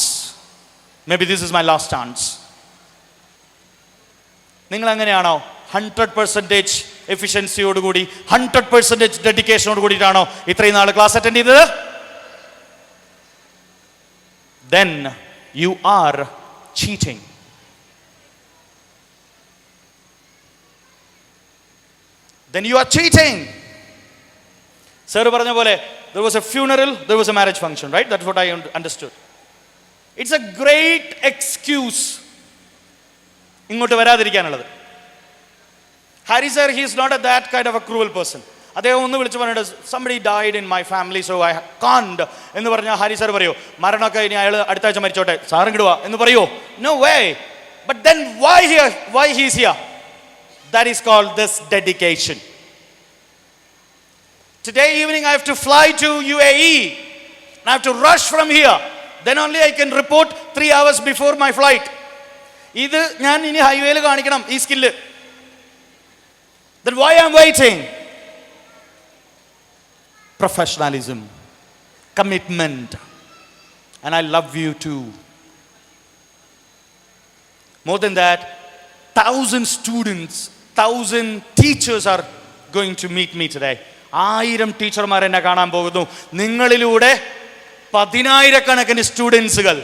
maybe this is my last chance. നിങ്ങൾ എങ്ങനെയാണോ 100% എഫിഷ്യൻസിയോടുകൂടി 100% ഡെഡിക്കേഷനോട് കൂടിയിട്ടാണോ ഇത്രയും നാൾ class attend ചെയ്തത്? Then you are cheating. Then you are cheating. Sir പറഞ്ഞ പോലെ there was a funeral, there was a marriage function, right? That's what I understood. It's a great excuse ഇങ്ങോട്ട് വരാതിരിക്കാനുള്ളത്. Hari sir, he is not a that kind of a cruel person. അദ്ദേഹം ഒന്ന് വിളിച്ച് പറഞ്ഞിട്ട് somebody died in my family so I can't എന്ന് പറഞ്ഞാൽ Harry sir പറയോ മരണമൊക്കെ ഇനി അയാൾ അടുത്ത ആഴ്ച മരിച്ചോട്ടെ സാറും കിടുക എന്ന് പറയോ? No way. But then why he is here? That is called this dedication. Today evening I have to fly to UAE and I have to rush from here. Then only I can report 3 hours before my flight. ഇത് ഞാൻ ഇനി ഹൈവേയിൽ കാണിക്കണം ഈ skill. Then why I am waiting? Professionalism, commitment, and I love you too. More than that, 1,000 students, 1,000 teachers are going to meet me today. 1000 ടീച്ചർമാർ എന്നെ കാണാൻ പോകുന്നു. നിങ്ങളിലൂടെ 10,000 സ്റ്റുഡൻസുകൾ.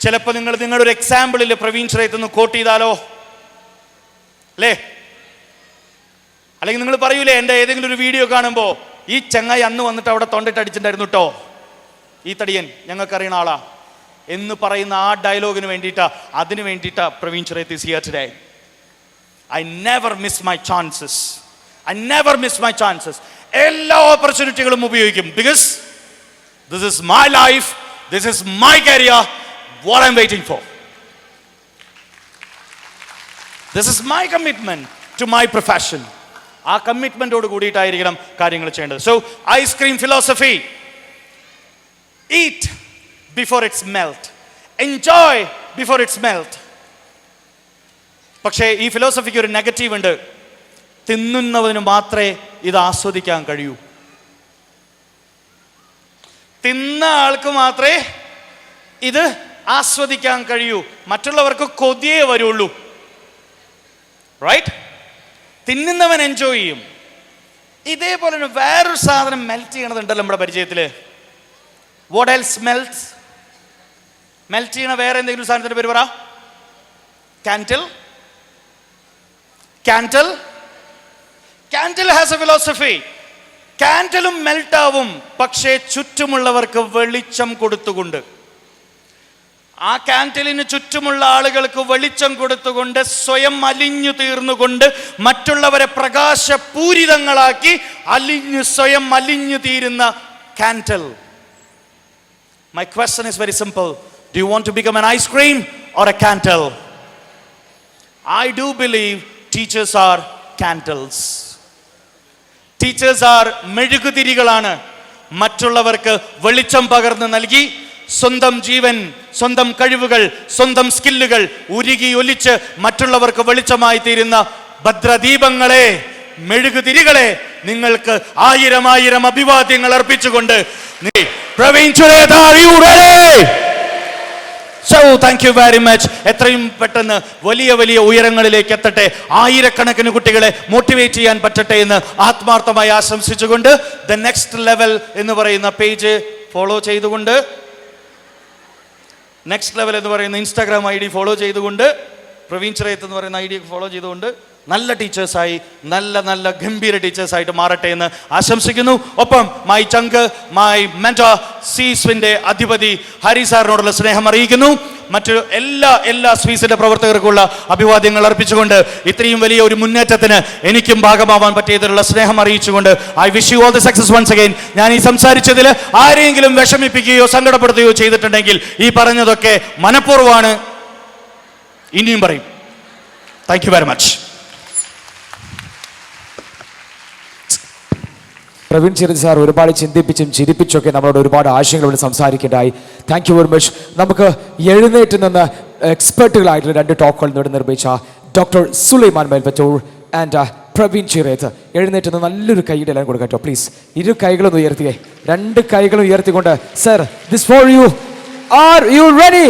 ചിലപ്പോൾ നിങ്ങളൊരു എക്സാമ്പിളിൽ പ്രവീൺ ശ്രേയത്ത് കോട്ട് ചെയ്താലോ അല്ലേ? അല്ലെങ്കിൽ നിങ്ങൾ പറയൂലേ എൻ്റെ ഏതെങ്കിലും ഒരു വീഡിയോ കാണുമ്പോൾ ഈ ചങ്ങായി അന്ന് വന്നിട്ട് അവിടെ തൊണ്ടിട്ട് അടിച്ചിട്ടുണ്ടായിരുന്നു കേട്ടോ, ഈ തടിയൻ ഞങ്ങൾക്കറിയണ ആളാ എന്ന് പറയുന്ന ആ ഡയലോഗിന് വേണ്ടിയിട്ടാ, അതിന് വേണ്ടിയിട്ടാ പ്രവീൺ ശ്രേയത്ത് is here today. I never miss my chances. എല്ലാ ഓപ്പർച്യൂണിറ്റികളും ഉപയോഗിക്കും. Because this is my life, this is my career, what I'm waiting for. This is my commitment to my profession. ആ കമ്മിറ്റ്മെന്റോട് കൂടിയിട്ടായിരിക്കണം കാര്യങ്ങൾ ചെയ്യേണ്ടത്. So ice cream philosophy: eat before it's melt, enjoy before it's melt. പക്ഷേ ഈ ഫിലോസഫിക്ക് ഒരു negative ഉണ്ട്. തിന്നുന്നവന് മാത്രമേ ഇത് ആസ്വദിക്കാൻ കഴിയൂ. തിന്ന ആൾക്ക് മാത്രമേ ഇത് ആസ്വദിക്കാൻ കഴിയൂ, മറ്റുള്ളവർക്ക് കൊതിയേ വരുള്ളൂ. റൈറ്റ്? തിന്നുന്നവൻ എൻജോയ് ചെയ്യും, ഇതേപോലെ തന്നെ വേറൊരു സാധനം മെൽറ്റ് ചെയ്യണതുണ്ടല്ലോ നമ്മുടെ പരിചയത്തില്. What else melts? മെൽറ്റ് ചെയ്യണ വേറെ എന്തെങ്കിലും സാധനത്തിന്റെ പേര് പറ. Candle. Candle candle has a philosophy. കാൻഡിലും മെൽറ്റ് ആവും, പക്ഷേ ചുറ്റുമുള്ളവർക്ക് വെളിച്ചം കൊടുത്തുകൊണ്ട്. ആ കാൻഡിലിന് ചുറ്റുമുള്ള ആളുകൾക്ക് വെളിച്ചം കൊടുത്തുകൊണ്ട് സ്വയം അലിഞ്ഞു തീർന്നുകൊണ്ട് മറ്റുള്ളവരെ പ്രകാശപൂരിതങ്ങളാക്കി സ്വയം അലിഞ്ഞു തീരുന്ന candle. My question is very simple. Do you want to become an ice cream or a candle? I do believe teachers are candles. Teachers are മെഴുകുതിരികളാണ്. മറ്റുള്ളവർക്ക് വെളിച്ചം പകർന്നു നൽകി സ്വന്തം ജീവൻ, സ്വന്തം കഴിവുകൾ, സ്വന്തം സ്കില്ലുകൾ ഉരുകി ഒലിച്ച് മറ്റുള്ളവർക്ക് വെളിച്ചമായി തീരുന്ന ഭദ്രദീപങ്ങളെ, മെഴുകുതിരികളെ നിങ്ങൾക്ക് 1000 അഭിവാദ്യങ്ങൾ അർപ്പിച്ചുകൊണ്ട് Praveen ചുരേത, are you ready? So thank you very much. എത്രയും പെട്ടെന്ന് വലിയ വലിയ ഉയരങ്ങളിലേക്ക് എത്തട്ടെ, ആയിരക്കണക്കിന് കുട്ടികളെ മോട്ടിവേറ്റ് ചെയ്യാൻ പറ്റട്ടെ എന്ന് ആത്മാർത്ഥമായി ആശംസിച്ചുകൊണ്ട് ദ നെക്സ്റ്റ് ലെവൽ എന്ന് പറയുന്ന പേജ് ഫോളോ ചെയ്തുകൊണ്ട്, നെക്സ്റ്റ് ലെവൽ എന്ന് പറയുന്ന ഇൻസ്റ്റാഗ്രാം ID ഫോളോ ചെയ്തുകൊണ്ട്, പ്രവീൺ ചിറയത്ത് എന്ന് പറയുന്ന ID ഫോളോ ചെയ്തുകൊണ്ട് നല്ല ടീച്ചേഴ്സായി, നല്ല നല്ല ഗംഭീര ടീച്ചേഴ്സായിട്ട് മാറട്ടെ എന്ന് ആശംസിക്കുന്നു. ഒപ്പം മൈ ചങ്ക്, മൈ മെന്റർ സീസ്വിന്റെ അധിപതി ഹരി സാറിനോടുള്ള സ്നേഹം അറിയിക്കുന്നു. മറ്റു എല്ലാ സ്വീസിന്റെ പ്രവർത്തകർക്കുള്ള അഭിവാദ്യങ്ങൾ അർപ്പിച്ചുകൊണ്ട് ഇത്രയും വലിയ ഒരു മുന്നേറ്റത്തിന് എനിക്കും ഭാഗമാവാൻ പറ്റിയതിലുള്ള സ്നേഹം അറിയിച്ചുകൊണ്ട് I wish you all the success once again. ഞാൻ ഈ സംസാരിച്ചതിൽ ആരെങ്കിലും വിഷമിപ്പിക്കുകയോ സങ്കടപ്പെടുത്തുകയോ ചെയ്തിട്ടുണ്ടെങ്കിൽ ഈ പറഞ്ഞതൊക്കെ മനഃപൂർവ്വമാണ്. ഇനിയും പറയും. Thank you very much. Praveen Chirayath sir ഒരുപാട് ചിന്തിപ്പിച്ചും ചിരിപ്പിച്ചൊക്കെ നമ്മളോട് ഒരുപാട് ആശയങ്ങളോട് സംസാരിക്കേണ്ടായി. Thank you very much. നമുക്ക് എഴുന്നേറ്റ് നിന്ന് എക്സ്പെർട്ടുകളായിട്ടുള്ള 2 ടോക്കുകൾ നിർമ്മിച്ച ഡോക്ടർ സുലൈമാൻ മേൽപ്പറ്റൂർ ആൻഡ് പ്രവീൺ ചിറയത്ത് എഴുന്നേറ്റ് നിന്ന് നല്ലൊരു കൈയുടെ എല്ലാം കൊടുക്കട്ടോ പ്ലീസ്. 2 കൈകളും ഉയർത്തിയേ, 2 കൈകളും ഉയർത്തിക്കൊണ്ട് sir this for you. R you ready?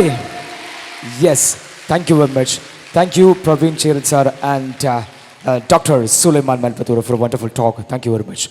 Yes. Thank you very much. Thank you Praveen Chirayath sir and Dr. Suleiman Melpatur for a wonderful talk. Thank you very much.